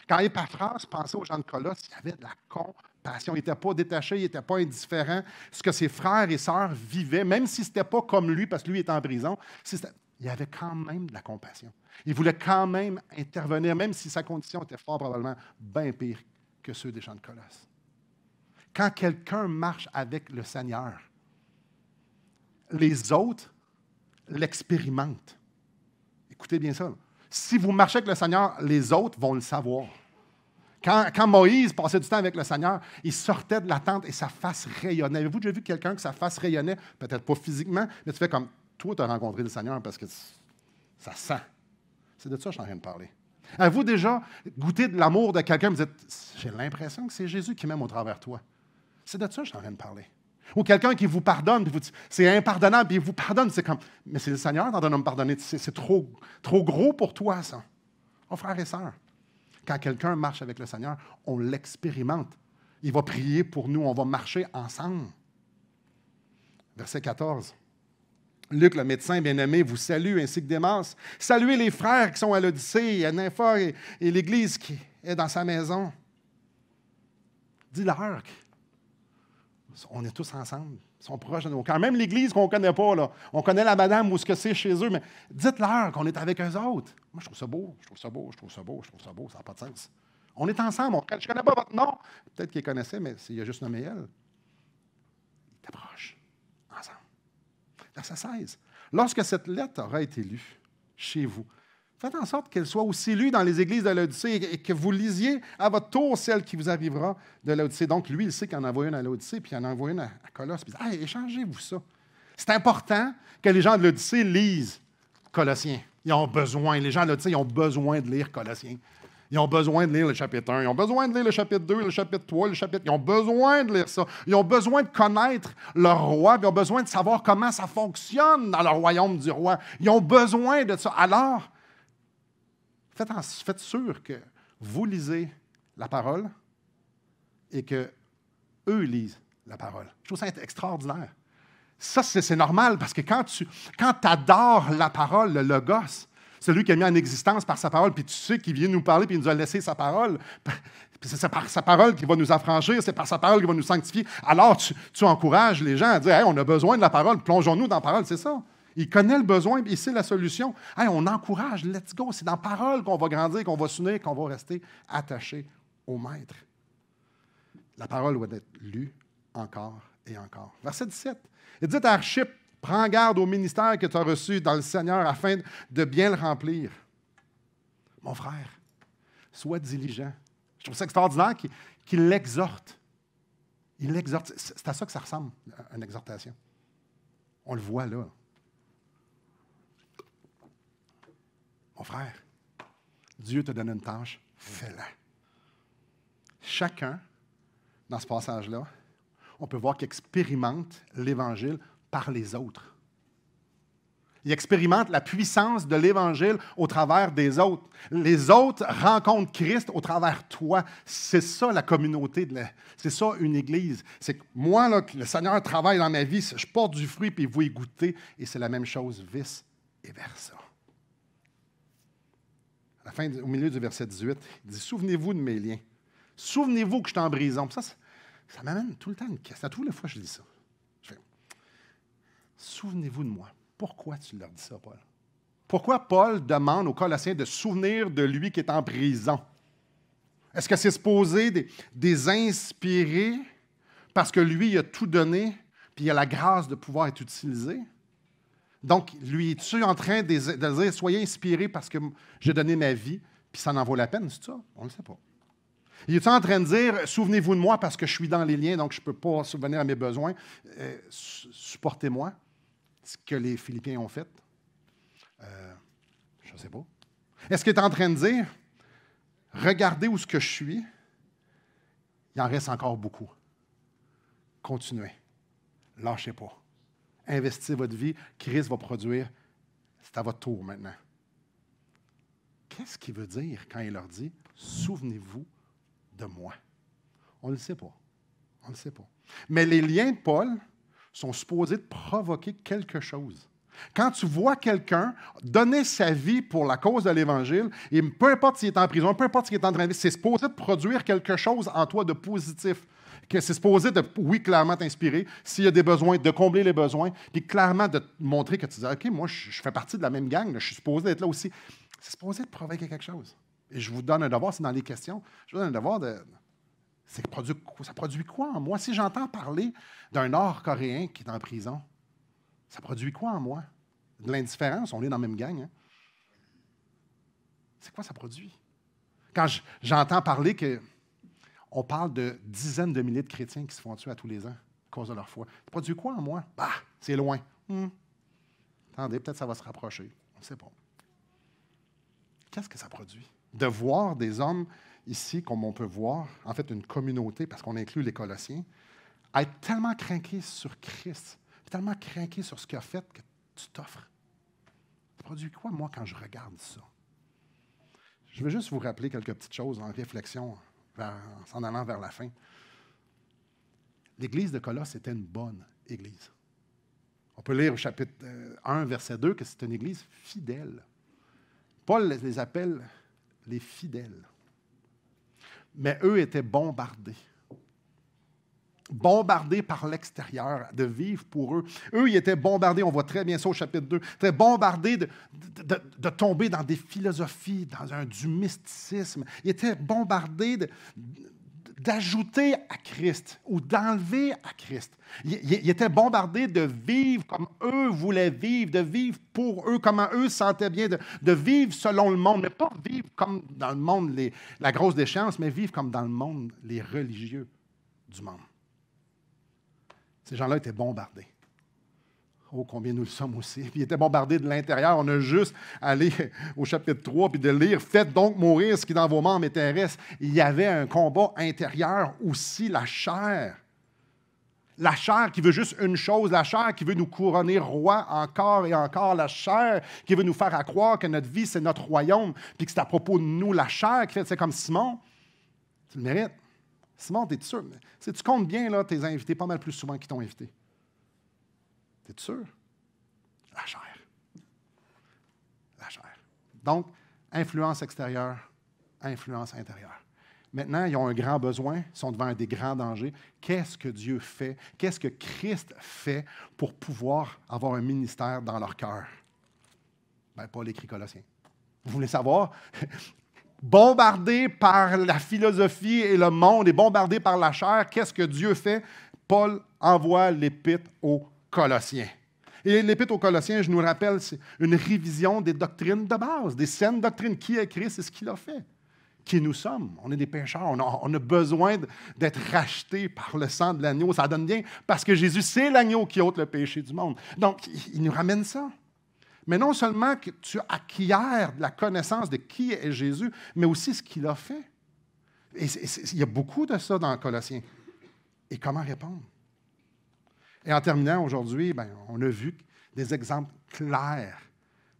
Quand Épaphras pensait aux gens de Colosse, il y avait de la compassion. Il n'était pas détaché, il n'était pas indifférent. Ce que ses frères et sœurs vivaient, même si ce n'était pas comme lui, parce que lui était en prison, il y avait quand même de la compassion. Il voulait quand même intervenir, même si sa condition était fort probablement bien pire que ceux des gens de Colosse. Quand quelqu'un marche avec le Seigneur, les autres l'expérimentent. Écoutez bien ça. Si vous marchez avec le Seigneur, les autres vont le savoir. Quand Moïse passait du temps avec le Seigneur, il sortait de la tente et sa face rayonnait. Avez-vous déjà vu quelqu'un que sa face rayonnait? Peut-être pas physiquement, mais tu fais comme, toi, tu as rencontré le Seigneur parce que ça sent. C'est de ça que je suis en train de parler. Avez-vous déjà goûté de l'amour de quelqu'un et vous dites, j'ai l'impression que c'est Jésus qui m'aime au travers de toi. C'est de ça que je suis en train de parler. Ou quelqu'un qui vous pardonne, puis vous dites, c'est impardonnable, puis il vous pardonne. C'est comme, mais c'est le Seigneur qui en donne à me pardonner. C'est trop gros pour toi, ça. Oh, frères et sœurs, quand quelqu'un marche avec le Seigneur, on l'expérimente. Il va prier pour nous, on va marcher ensemble. Verset 14. Luc, le médecin bien-aimé, vous salue, ainsi que Démas. Saluez les frères qui sont à l'Odyssée, à Nympha et l'Église qui est dans sa maison. Dis-leur on est tous ensemble. Ils sont proches de nos cœurs. Même l'Église qu'on ne connaît pas, là, on connaît la madame ou ce que c'est chez eux, mais dites-leur qu'on est avec eux autres. Moi, je trouve ça beau, ça n'a pas de sens. On est ensemble. Je ne connais pas votre nom. Peut-être qu'ils connaissaient, mais il a juste nommé elle. Ils étaient proches, ensemble. Verset 16. Lorsque cette lettre aura été lue chez vous, Faites en sorte qu'elle soit aussi lue dans les églises de Laodicée et que vous lisiez à votre tour celle qui vous arrivera de Laodicée. Donc, lui, il sait qu'il en envoie une à Laodicée, puis il en envoie une à Colosse. Puis il dit, hey, échangez-vous ça. C'est important que les gens de Laodicée lisent Colossiens. Ils ont besoin, les gens de Laodicée, ils ont besoin de lire Colossiens. Ils ont besoin de lire le chapitre 1, ils ont besoin de lire le chapitre 2, le chapitre 3, ils ont besoin de lire ça. Ils ont besoin de connaître leur roi, ils ont besoin de savoir comment ça fonctionne dans le royaume du roi. Ils ont besoin de ça. Alors, faites sûr que vous lisez la parole et que eux lisent la parole. Je trouve ça extraordinaire. Ça, c'est normal, parce que quand tu adores la parole, le logos, celui qui a mis en existence par sa parole, puis tu sais qu'il vient nous parler, puis il nous a laissé sa parole, puis c'est par sa parole qu'il va nous affranchir, c'est par sa parole qu'il va nous sanctifier. Alors, tu encourages les gens à dire, hey, on a besoin de la parole, plongeons-nous dans la parole, c'est ça. Il connaît le besoin, puis il sait la solution. Hey, on encourage, let's go, c'est dans la parole qu'on va grandir, qu'on va s'unir, qu'on va rester attaché au Maître. La parole doit être lue encore et encore. Verset 17. Il dit à Archippe, prends garde au ministère que tu as reçu dans le Seigneur afin de bien le remplir. Mon frère, sois diligent. Je trouve ça extraordinaire qu'il l'exhorte. Il l'exhorte. C'est à ça que ça ressemble, une exhortation. On le voit là. Mon frère, Dieu te donne une tâche, fais-la. Chacun, dans ce passage-là, on peut voir qu'il expérimente l'Évangile par les autres. Il expérimente la puissance de l'Évangile au travers des autres. Les autres rencontrent Christ au travers toi. C'est ça la communauté, c'est ça une Église. C'est que moi, là, que le Seigneur travaille dans ma vie, je porte du fruit puis vous y goûtez, et c'est la même chose, vice et versa. À la fin, au milieu du verset 18, il dit « Souvenez-vous de mes liens. Souvenez-vous que je suis en prison. » Ça m'amène tout le temps une question. À toutes les fois que je lis ça. Je fais « Souvenez-vous de moi. » Pourquoi tu leur dis ça, Paul? Pourquoi Paul demande aux Colossiens de se souvenir de lui qui est en prison? Est-ce que c'est supposé des inspirer parce que lui, il a tout donné puis il a la grâce de pouvoir être utilisé? Donc, lui, es-tu en train de dire « Soyez inspirés parce que j'ai donné ma vie puis ça en vaut la peine? » C'est ça? On ne le sait pas. Il est en train de dire « Souvenez-vous de moi parce que je suis dans les liens, donc je ne peux pas subvenir à mes besoins. Supportez-moi. » Ce que les Philippiens ont fait. Je ne sais pas. Est-ce qu'il est en train de dire « Regardez où ce que je suis. Il en reste encore beaucoup. Continuez. Lâchez pas. Investissez votre vie. Christ va produire. C'est à votre tour maintenant. » Qu'est-ce qu'il veut dire quand il leur dit « Souvenez-vous de moi. » On ne le sait pas. On ne le sait pas. Mais les liens de Paul sont supposés de provoquer quelque chose. Quand tu vois quelqu'un donner sa vie pour la cause de l'Évangile, et peu importe s'il est en prison, peu importe ce qu'il est en train de vivre, c'est supposé de produire quelque chose en toi de positif. Que c'est supposé de, oui, clairement t'inspirer, s'il y a des besoins, de combler les besoins, puis clairement de te montrer que tu dis, OK, moi, je fais partie de la même gang, là, je suis supposé être là aussi. C'est supposé de provoquer quelque chose. Et je vous donne un devoir, c'est dans les questions, je vous donne un devoir de... Ça produit quoi en moi? Si j'entends parler d'un Nord-Coréen qui est en prison, ça produit quoi en moi? De l'indifférence, on est dans la même gang. Hein? C'est quoi ça produit? Quand j'entends parler qu'on parle de dizaines de milliers de chrétiens qui se font tuer à tous les ans à cause de leur foi, ça produit quoi en moi? Bah, c'est loin. Attendez, peut-être ça va se rapprocher. On ne sait pas. Qu'est-ce que ça produit? De voir des hommes ici, comme on peut voir, en fait, une communauté, parce qu'on inclut les Colossiens, être tellement craqué sur Christ, tellement craqué sur ce qu'il a fait que tu t'offres. Ça produit quoi, moi, quand je regarde ça? Je vais juste vous rappeler quelques petites choses en réflexion, en s'en allant vers la fin. L'Église de Colosse était une bonne Église. On peut lire au chapitre 1, verset 2, que c'est une Église fidèle. Paul les appelle les fidèles. Mais eux étaient bombardés. Bombardés par l'extérieur, de vivre pour eux. Eux, ils étaient bombardés, on voit très bien ça au chapitre 2, très bombardés de tomber dans des philosophies, du mysticisme. Ils étaient bombardés d'ajouter à Christ ou d'enlever à Christ. Ils étaient bombardés de vivre comme eux voulaient vivre, de vivre pour eux, comment eux se sentaient bien, de vivre selon le monde, mais pas vivre comme dans le monde, la grosse déchéance, mais vivre comme dans le monde, les religieux du monde. Ces gens-là étaient bombardés. Oh, combien nous le sommes aussi. Puis ils étaient bombardés de l'intérieur. On a juste à aller au chapitre 3 puis de lire « Faites donc mourir ce qui dans vos membres m'intéresse ». Il y avait un combat intérieur aussi, la chair. La chair qui veut juste une chose, la chair qui veut nous couronner roi encore et encore, la chair qui veut nous faire croire que notre vie, c'est notre royaume, puis que c'est à propos de nous, la chair qui fait, c'est comme Simon, tu le mérites. Simon, t'es sûr? Si tu comptes bien, là, tes invités pas mal plus souvent qu'ils t'ont invité. T'es sûr? La chair. La chair. Donc, influence extérieure, influence intérieure. Maintenant, ils ont un grand besoin, ils sont devant des grands dangers. Qu'est-ce que Dieu fait? Qu'est-ce que Christ fait pour pouvoir avoir un ministère dans leur cœur? Bien, Paul écrit Colossiens. Vous voulez savoir? Bombardé par la philosophie et le monde et bombardé par la chair, qu'est-ce que Dieu fait? Paul envoie l'épître aux Colossiens. Et l'Épître aux Colossiens, je nous rappelle, c'est une révision des doctrines de base, des saines doctrines. Qui est Christ et ce qu'il a fait? Qui nous sommes? On est des pécheurs. On a besoin d'être rachetés par le sang de l'agneau. Ça donne bien parce que Jésus, c'est l'agneau qui ôte le péché du monde. Donc, il nous ramène ça. Mais non seulement que tu acquiers la connaissance de qui est Jésus, mais aussi ce qu'il a fait. Et il y a beaucoup de ça dans Colossiens. Et comment répondre? Et en terminant aujourd'hui, on a vu des exemples clairs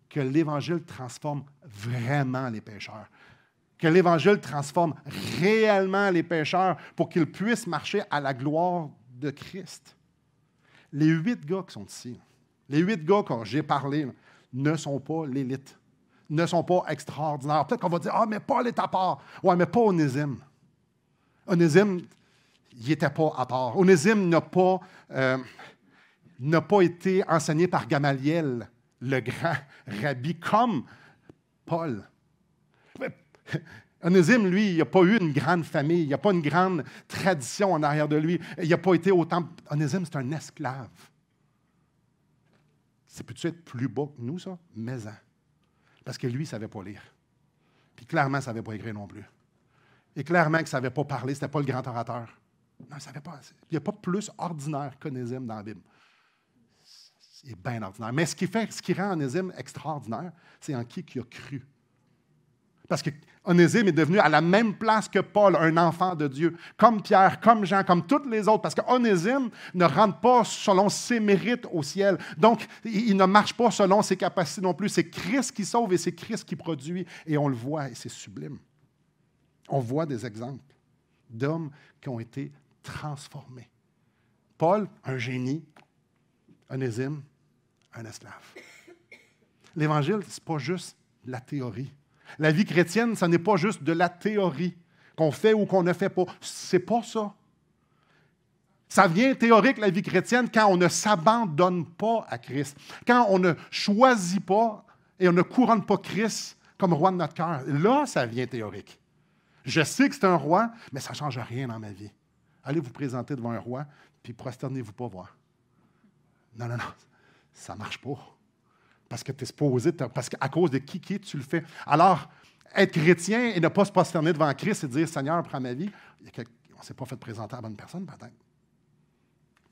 que l'Évangile transforme vraiment les pécheurs, que l'Évangile transforme réellement les pécheurs pour qu'ils puissent marcher à la gloire de Christ. Les 8 gars qui sont ici, les 8 gars que j'ai parlé, ne sont pas l'élite, ne sont pas extraordinaires. Peut-être qu'on va dire « Ah, mais Paul est à part. » Oui, mais pas Onésime. Onésime, il n'était pas à part. Onésime n'a pas été enseigné par Gamaliel, le grand rabbi, comme Paul. Onésime, lui, il n'a pas eu une grande famille, il n'a pas une grande tradition en arrière de lui. Il n'a pas été autant... Onésime, c'est un esclave. Ça peut-tu être plus bas que nous, ça? Mais parce que lui, il ne savait pas lire. Puis clairement, il ne savait pas écrire non plus. Et clairement qu'il ne savait pas parler, ce n'était pas le grand orateur. Non, il ne savait pas. Il n'y a pas plus ordinaire qu'Onésime dans la Bible. Il est bien ordinaire. Mais ce qui rend Onésime extraordinaire, c'est en qui il a cru. Parce qu'Onésime est devenu à la même place que Paul, un enfant de Dieu, comme Pierre, comme Jean, comme tous les autres. Parce qu'Onésime ne rentre pas selon ses mérites au ciel. Donc, il ne marche pas selon ses capacités non plus. C'est Christ qui sauve et c'est Christ qui produit. Et on le voit et c'est sublime. On voit des exemples d'hommes qui ont été transformés. Paul, un génie. Onésime, un esclave. L'Évangile, ce n'est pas juste la théorie. La vie chrétienne, ce n'est pas juste de la théorie qu'on fait ou qu'on ne fait pas. Ce n'est pas ça. Ça vient théorique, la vie chrétienne, quand on ne s'abandonne pas à Christ, quand on ne choisit pas et on ne couronne pas Christ comme roi de notre cœur. Là, ça vient théorique. Je sais que c'est un roi, mais ça ne change rien dans ma vie. Allez vous présenter devant un roi, puis prosternez-vous pas voir. Non, ça ne marche pas. Parce que tu es supposé, parce qu'à cause de qui tu le fais. Alors, être chrétien et ne pas se prosterner devant Christ et dire « Seigneur, prends ma vie », on ne s'est pas fait présenter à la bonne personne, peut-être.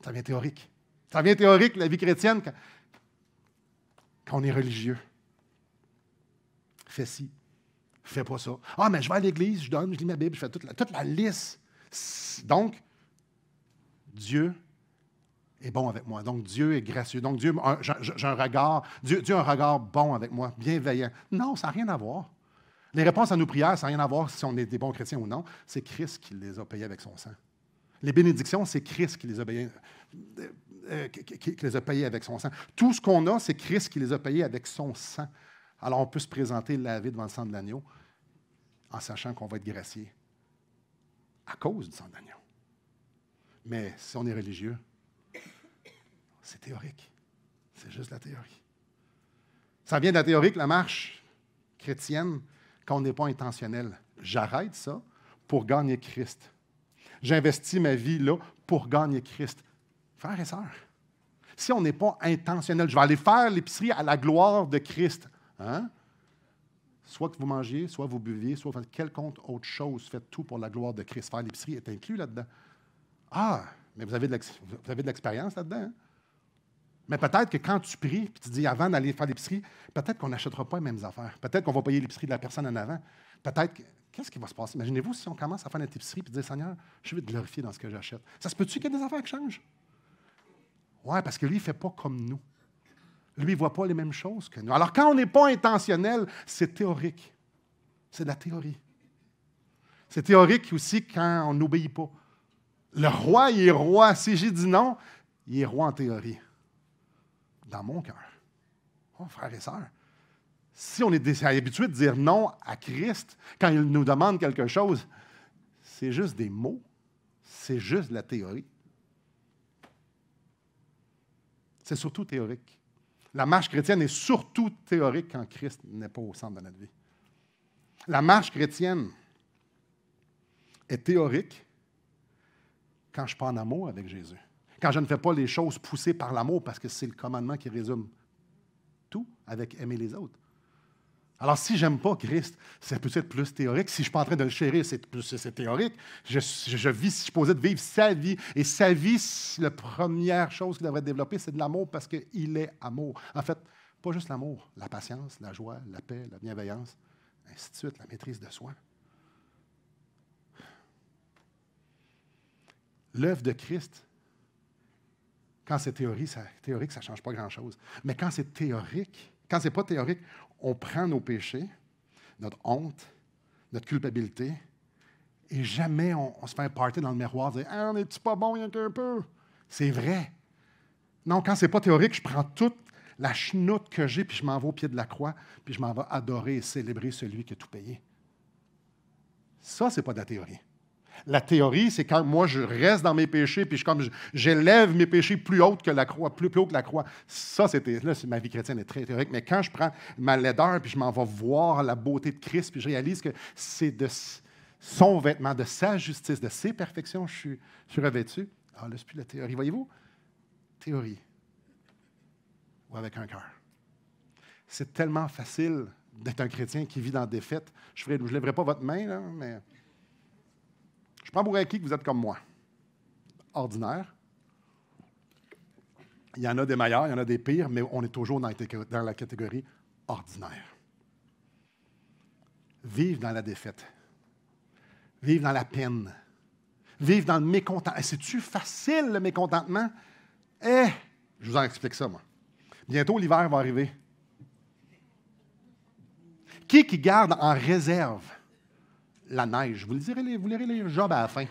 Ça vient théorique. Ça vient théorique, la vie chrétienne, quand on est religieux. Fais ci, fais pas ça. Ah, mais je vais à l'église, je lis ma Bible, je fais toute la liste. Donc, Dieu est bon avec moi. Donc, Dieu est gracieux. Donc, Dieu, j'ai un regard, Dieu a un regard bon avec moi, bienveillant. Non, ça n'a rien à voir. Les réponses à nos prières, ça n'a rien à voir si on est des bons chrétiens ou non. C'est Christ qui les a payées avec son sang. Les bénédictions, c'est Christ qui les a payées avec son sang. Tout ce qu'on a, c'est Christ qui les a payées avec son sang. Alors, on peut se présenter lavé devant le sang de l'agneau en sachant qu'on va être gracié à cause du sang de l'agneau. Mais si on est religieux, c'est théorique. C'est juste la théorie. Ça vient de la théorie que la marche chrétienne, quand on n'est pas intentionnel. J'arrête ça pour gagner Christ. J'investis ma vie là pour gagner Christ. Frères et sœurs, si on n'est pas intentionnel, je vais aller faire l'épicerie à la gloire de Christ. Hein? Soit que vous mangiez, soit vous buviez, soit quelconque autre chose, faites tout pour la gloire de Christ. Faire l'épicerie est inclus là-dedans. Ah, mais vous avez de l'expérience là-dedans. Hein? Mais peut-être que quand tu pries, puis tu dis avant d'aller faire l'épicerie, peut-être qu'on n'achètera pas les mêmes affaires. Peut-être qu'on va payer l'épicerie de la personne en avant. Peut-être qu'est-ce qui va se passer? Imaginez-vous si on commence à faire notre épicerie et dire Seigneur, je veux te glorifier dans ce que j'achète. Ça se peut-tu qu'il y ait des affaires qui changent? Oui, parce que lui, il ne fait pas comme nous. Lui, il ne voit pas les mêmes choses que nous. Alors, quand on n'est pas intentionnel, c'est théorique. C'est de la théorie. C'est théorique aussi quand on n'obéit pas. Le roi, il est roi. Si j'ai dit non, il est roi en théorie. Dans mon cœur. Oh, frères et sœurs, si on est habitué de dire non à Christ quand il nous demande quelque chose, c'est juste des mots. C'est juste de la théorie. C'est surtout théorique. La marche chrétienne est surtout théorique quand Christ n'est pas au centre de notre vie. La marche chrétienne est théorique quand je suis pas en amour avec Jésus. Quand je ne fais pas les choses poussées par l'amour, parce que c'est le commandement qui résume tout avec aimer les autres. Alors, si je n'aime pas Christ, c'est peut-être plus théorique. Si je ne suis pas en train de le chérir, c'est théorique. Je suis posé de vivre sa vie. Et sa vie, la première chose qu'il devrait développer, c'est de l'amour parce qu'il est amour. En fait, pas juste l'amour, la patience, la joie, la paix, la bienveillance, ainsi de suite, la maîtrise de soi. L'œuvre de Christ, quand c'est théorique, ça ne change pas grand-chose. Mais quand c'est théorique, quand ce n'est pas théorique, on prend nos péchés, notre honte, notre culpabilité, et jamais on se fait un party dans le miroir et dire ah, « on n'est-tu pas bon, rien qu'un peu? » C'est vrai. Non, quand ce n'est pas théorique, je prends toute la chenoute que j'ai, puis je m'en vais au pied de la croix, puis je m'en vais adorer et célébrer celui qui a tout payé. Ça, ce n'est pas de la théorie. La théorie, c'est quand moi, je reste dans mes péchés, puis j'élève mes péchés plus haut que la croix, plus haut que la croix. Ça, ma vie chrétienne est très théorique. Mais quand je prends ma laideur, puis je m'en vais voir la beauté de Christ, puis je réalise que c'est de son vêtement, de sa justice, de ses perfections, je suis revêtu. Ah, là, c'est plus la théorie. Voyez-vous? Théorie. Ou avec un cœur. C'est tellement facile d'être un chrétien qui vit dans la défaite. Je ne lèverai pas votre main, là, mais... Je prends pour acquis que vous êtes comme moi. Ordinaire. Il y en a des meilleurs, il y en a des pires, mais on est toujours dans la catégorie ordinaire. Vivre dans la défaite. Vivre dans la peine. Vivre dans le mécontentement. C'est-tu facile, le mécontentement? Je vous en explique ça, moi. Bientôt, l'hiver va arriver. Qui garde en réserve la neige? Vous lirez les Job à la fin.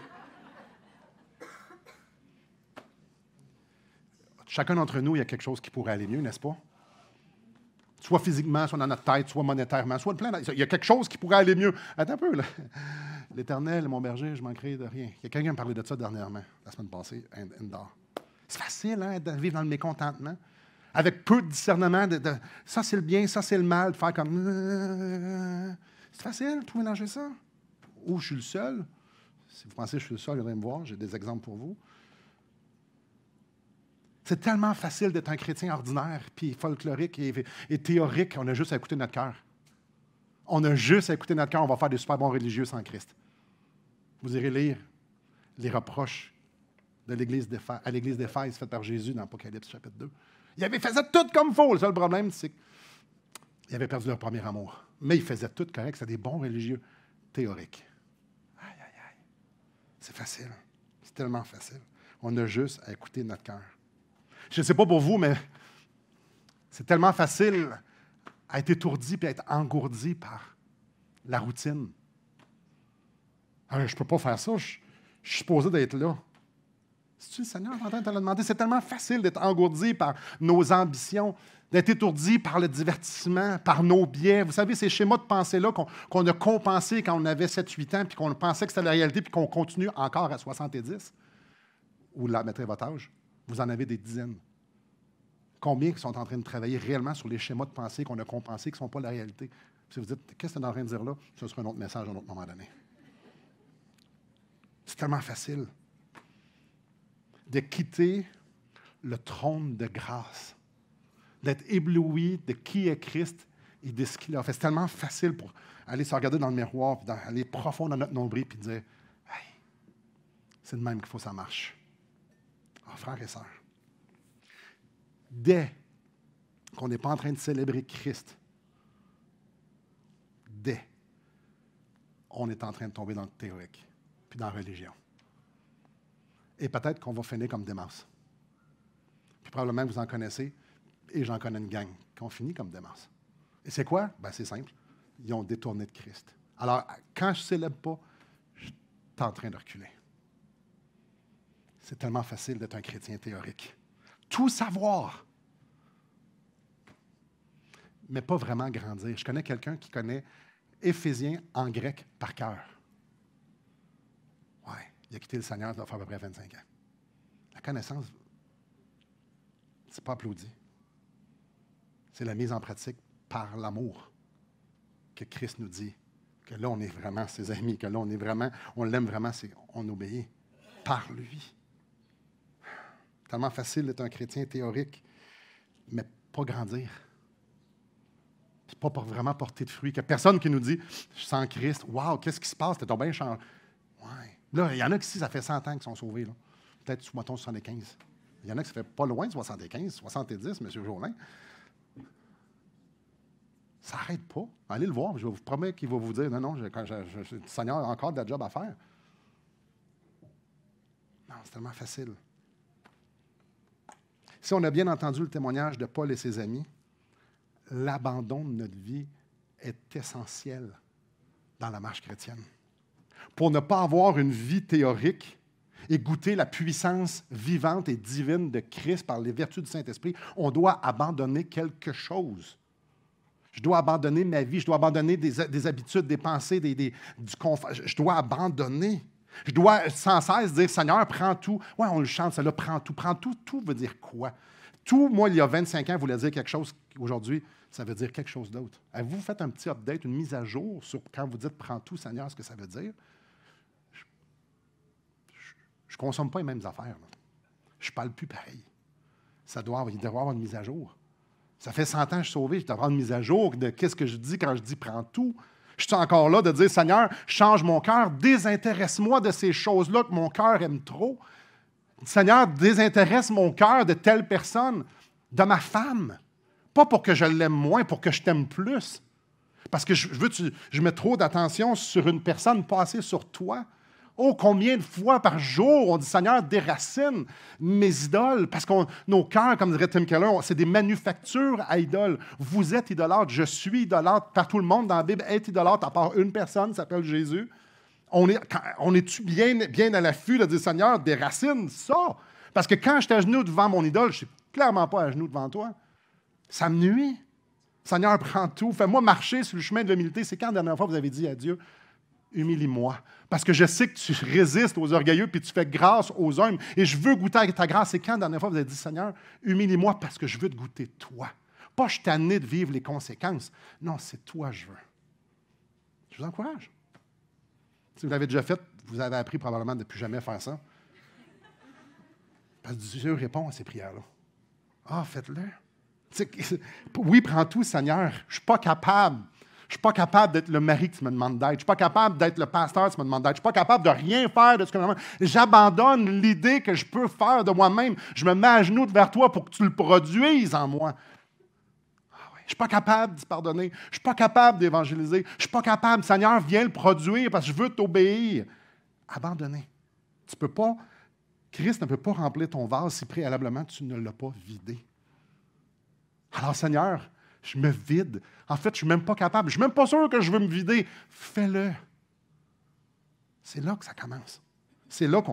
Chacun d'entre nous, il y a quelque chose qui pourrait aller mieux, n'est-ce pas? Soit physiquement, soit dans notre tête, soit monétairement, soit plein. Il y a quelque chose qui pourrait aller mieux. Attends un peu, là. L'Éternel, mon berger, je manquerai de rien. Il y a quelqu'un qui me parlait de ça dernièrement, la semaine passée, Indar. C'est facile, hein, de vivre dans le mécontentement. Avec peu de discernement, ça c'est le bien, ça c'est le mal, de faire comme... C'est facile, de tout mélanger ça. Ou je suis le seul. Si vous pensez que je suis le seul, viendrez me voir, j'ai des exemples pour vous. C'est tellement facile d'être un chrétien ordinaire, puis folklorique et théorique, on a juste à écouter notre cœur. On a juste à écouter notre cœur, on va faire des super bons religieux sans Christ. Vous irez lire les reproches à l'Église d'Éphèse faites par Jésus dans Apocalypse chapitre 2. Ils faisaient tout comme il faut. Le seul problème, c'est qu'ils avaient perdu leur premier amour. Mais ils faisaient tout correct, c'était des bons religieux théoriques. Aïe, aïe, aïe. C'est facile. C'est tellement facile. On a juste à écouter notre cœur. Je ne sais pas pour vous, mais c'est tellement facile à être étourdi et à être engourdi par la routine. Alors, je ne peux pas faire ça. Je suis supposé d'être là. C'est-tu le Seigneur en train de te le demander? C'est tellement facile d'être engourdi par nos ambitions, d'être étourdi par le divertissement, par nos biais. Vous savez, ces schémas de pensée-là qu'on a compensés quand on avait 7-8 ans, puis qu'on pensait que c'était la réalité, puis qu'on continue encore à 70, ou là, mettrez votre âge. Vous en avez des dizaines. Combien qui sont en train de travailler réellement sur les schémas de pensée qu'on a compensés, qui ne sont pas la réalité? Si vous dites, qu'est-ce que tu es en train de dire là? Ce sera un autre message à un autre moment donné. C'est tellement facile de quitter le trône de grâce, d'être ébloui de qui est Christ et de ce qu'il a fait. C'est tellement facile pour aller se regarder dans le miroir, puis aller profond dans notre nombril, puis dire, hey, c'est de même qu'il faut que ça marche. Alors, frères et sœurs, dès qu'on n'est pas en train de célébrer Christ, dès on est en train de tomber dans le théorique, puis dans la religion. Et peut-être qu'on va finir comme Démas. Puis probablement vous en connaissez, et j'en connais une gang qui ont fini comme Démas. Et c'est quoi? Ben, c'est simple. Ils ont détourné de Christ. Alors, quand je ne célèbre pas, je suis en train de reculer. C'est tellement facile d'être un chrétien théorique. Tout savoir, mais pas vraiment grandir. Je connais quelqu'un qui connaît Éphésiens en grec par cœur. Oui, il a quitté le Seigneur, ça doit faire à peu près 25 ans. La connaissance, c'est pas applaudi. C'est la mise en pratique par l'amour que Christ nous dit que là, on est vraiment ses amis, que là, on l'aime vraiment, on obéit par lui. Tellement facile d'être un chrétien théorique, mais pas grandir. Puis pas pour vraiment porter de fruits. Il n'y a personne qui nous dit « Je sens Christ, wow, qu'est-ce qui se passe? T'es bien changé. » Ouais. Là, il y en a qui, ça fait 100 ans qu'ils sont sauvés. Là. Peut-être, mettons, 75. Il y en a qui ça fait pas loin de 75, 70, M. Jourdain. Ça n'arrête pas. Allez le voir, je vous promets qu'il va vous dire « Non, le Seigneur a encore de la job à faire. » Non, c'est tellement facile. Si on a bien entendu le témoignage de Paul et ses amis, l'abandon de notre vie est essentiel dans la marche chrétienne. Pour ne pas avoir une vie théorique et goûter la puissance vivante et divine de Christ par les vertus du Saint-Esprit, on doit abandonner quelque chose. Je dois abandonner ma vie, je dois abandonner des habitudes, des pensées, du confort. Je dois abandonner. Je dois sans cesse dire, Seigneur, prends tout. Oui, on le chante, ça là, prends tout. Prends tout. Tout veut dire quoi? Tout, moi, il y a 25 ans, voulait dire quelque chose. Aujourd'hui, ça veut dire quelque chose d'autre. Avez-vous fait un petit update, une mise à jour sur quand vous dites prends tout, Seigneur, ce que ça veut dire? Je ne consomme pas les mêmes affaires. Là. Je ne parle plus pareil. Il doit y avoir une mise à jour. Ça fait 100 ans que je suis sauvé, je dois avoir une mise à jour de qu'est-ce que je dis quand je dis prends tout. Je suis encore là de dire, Seigneur, change mon cœur, désintéresse-moi de ces choses-là que mon cœur aime trop. Seigneur, désintéresse mon cœur de telle personne, de ma femme. Pas pour que je l'aime moins, pour que je t'aime plus. Parce que je mets trop d'attention sur une personne, pas assez sur toi. Oh, combien de fois par jour on dit, Seigneur, déracine mes idoles. Parce que nos cœurs, comme dirait Tim Keller, c'est des manufactures à idoles. Vous êtes idolâtre, je suis idolâtre. Par tout le monde dans la Bible est idolâtre, à part une personne qui s'appelle Jésus. On est-tu bien à l'affût de dire, Seigneur, déracine ça? Parce que quand je suis à genoux devant mon idole, je ne suis clairement pas à genoux devant toi. Ça me nuit. Seigneur, prends tout. Fais-moi marcher sur le chemin de l'humilité. C'est quand la dernière fois vous avez dit à Dieu, humilie-moi. Parce que je sais que tu résistes aux orgueilleux puis tu fais grâce aux humbles. Et je veux goûter à ta grâce. C'est quand la dernière fois vous avez dit, Seigneur, humilie-moi parce que je veux te goûter toi. Pas je suis tanné de vivre les conséquences. Non, c'est toi que je veux. Je vous encourage. Si vous l'avez déjà fait, vous avez appris probablement de ne plus jamais faire ça. Parce que Dieu répond à ces prières-là. Ah, faites-le. Oui, prends tout, Seigneur. Je ne suis pas capable. Je ne suis pas capable d'être le mari que tu me demandes d'être. Je ne suis pas capable d'être le pasteur que tu me demandes d'être. Je ne suis pas capable de rien faire de ce que je me demande. J'abandonne l'idée que je peux faire de moi-même. Je me mets à genoux vers toi pour que tu le produises en moi. Je ne suis pas capable de pardonner. Je ne suis pas capable d'évangéliser. Je ne suis pas capable. Seigneur, viens le produire parce que je veux t'obéir. Abandonner. Tu peux pas. Christ ne peut pas remplir ton vase si préalablement tu ne l'as pas vidé. Alors, Seigneur, je me vide. En fait, je ne suis même pas capable. Je ne suis même pas sûr que je veux me vider. Fais-le. C'est là que ça commence. C'est là que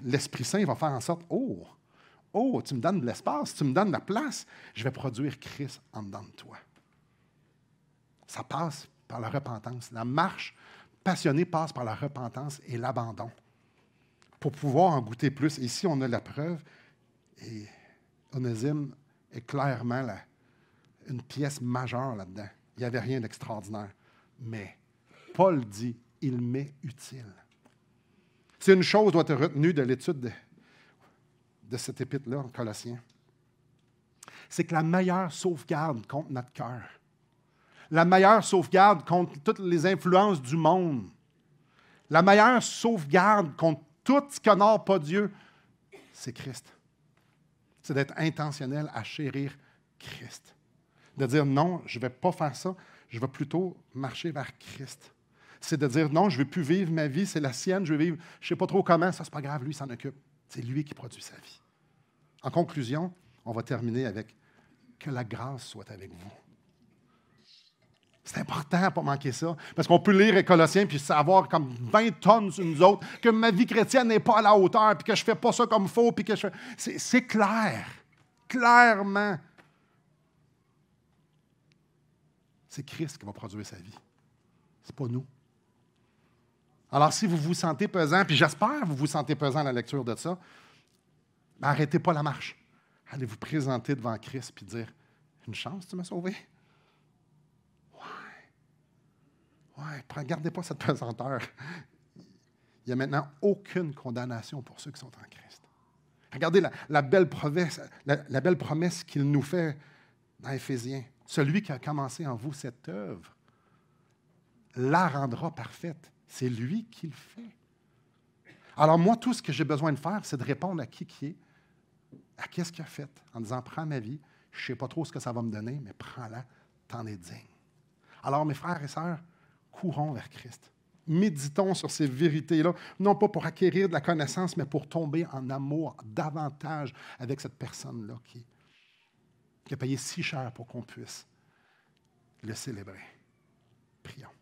l'Esprit Saint va faire en sorte, oh, tu me donnes de l'espace, tu me donnes de la place, je vais produire Christ en dedans de toi. Ça passe par la repentance. La marche passionnée passe par la repentance et l'abandon pour pouvoir en goûter plus. Et ici, on a la preuve, et Onésime est clairement une pièce majeure là-dedans. Il n'y avait rien d'extraordinaire. Mais Paul dit, il m'est utile. Tu sais, une chose doit être retenue de l'étude de cette épître-là, en Colossiens. C'est que la meilleure sauvegarde contre notre cœur, la meilleure sauvegarde contre toutes les influences du monde, la meilleure sauvegarde contre tout ce qu'honore pas Dieu, c'est Christ. C'est d'être intentionnel à chérir Christ. De dire non, je ne vais pas faire ça, je vais plutôt marcher vers Christ. C'est de dire non, je ne vais plus vivre ma vie, c'est la sienne, je vais vivre, je ne sais pas trop comment, ça, c'est pas grave, lui, il s'en occupe. C'est lui qui produit sa vie. En conclusion, on va terminer avec que la grâce soit avec vous. C'est important de ne pas manquer ça, parce qu'on peut lire les Colossiens puis savoir comme 20 tonnes sur nous autres, que ma vie chrétienne n'est pas à la hauteur, puis que je ne fais pas ça comme il faut, puis que je fais... C'est clair, clairement. C'est Christ qui va produire sa vie. Ce n'est pas nous. Alors, si vous vous sentez pesant, puis j'espère que vous vous sentez pesant à la lecture de ça, ben, arrêtez pas la marche. Allez vous présenter devant Christ puis dire « Une chance, tu m'as sauvé? » Ouais, gardez pas cette pesanteur. Il n'y a maintenant aucune condamnation pour ceux qui sont en Christ. Regardez la belle promesse qu'il nous fait dans Éphésiens. Celui qui a commencé en vous cette œuvre la rendra parfaite. C'est lui qui le fait. Alors moi, tout ce que j'ai besoin de faire, c'est de répondre à qui est, à qu'est-ce qu'il a fait, en disant, prends ma vie, je ne sais pas trop ce que ça va me donner, mais prends-la, t'en es digne. Alors mes frères et sœurs, courons vers Christ. Méditons sur ces vérités-là, non pas pour acquérir de la connaissance, mais pour tomber en amour davantage avec cette personne-là qui a payé si cher pour qu'on puisse le célébrer. Prions.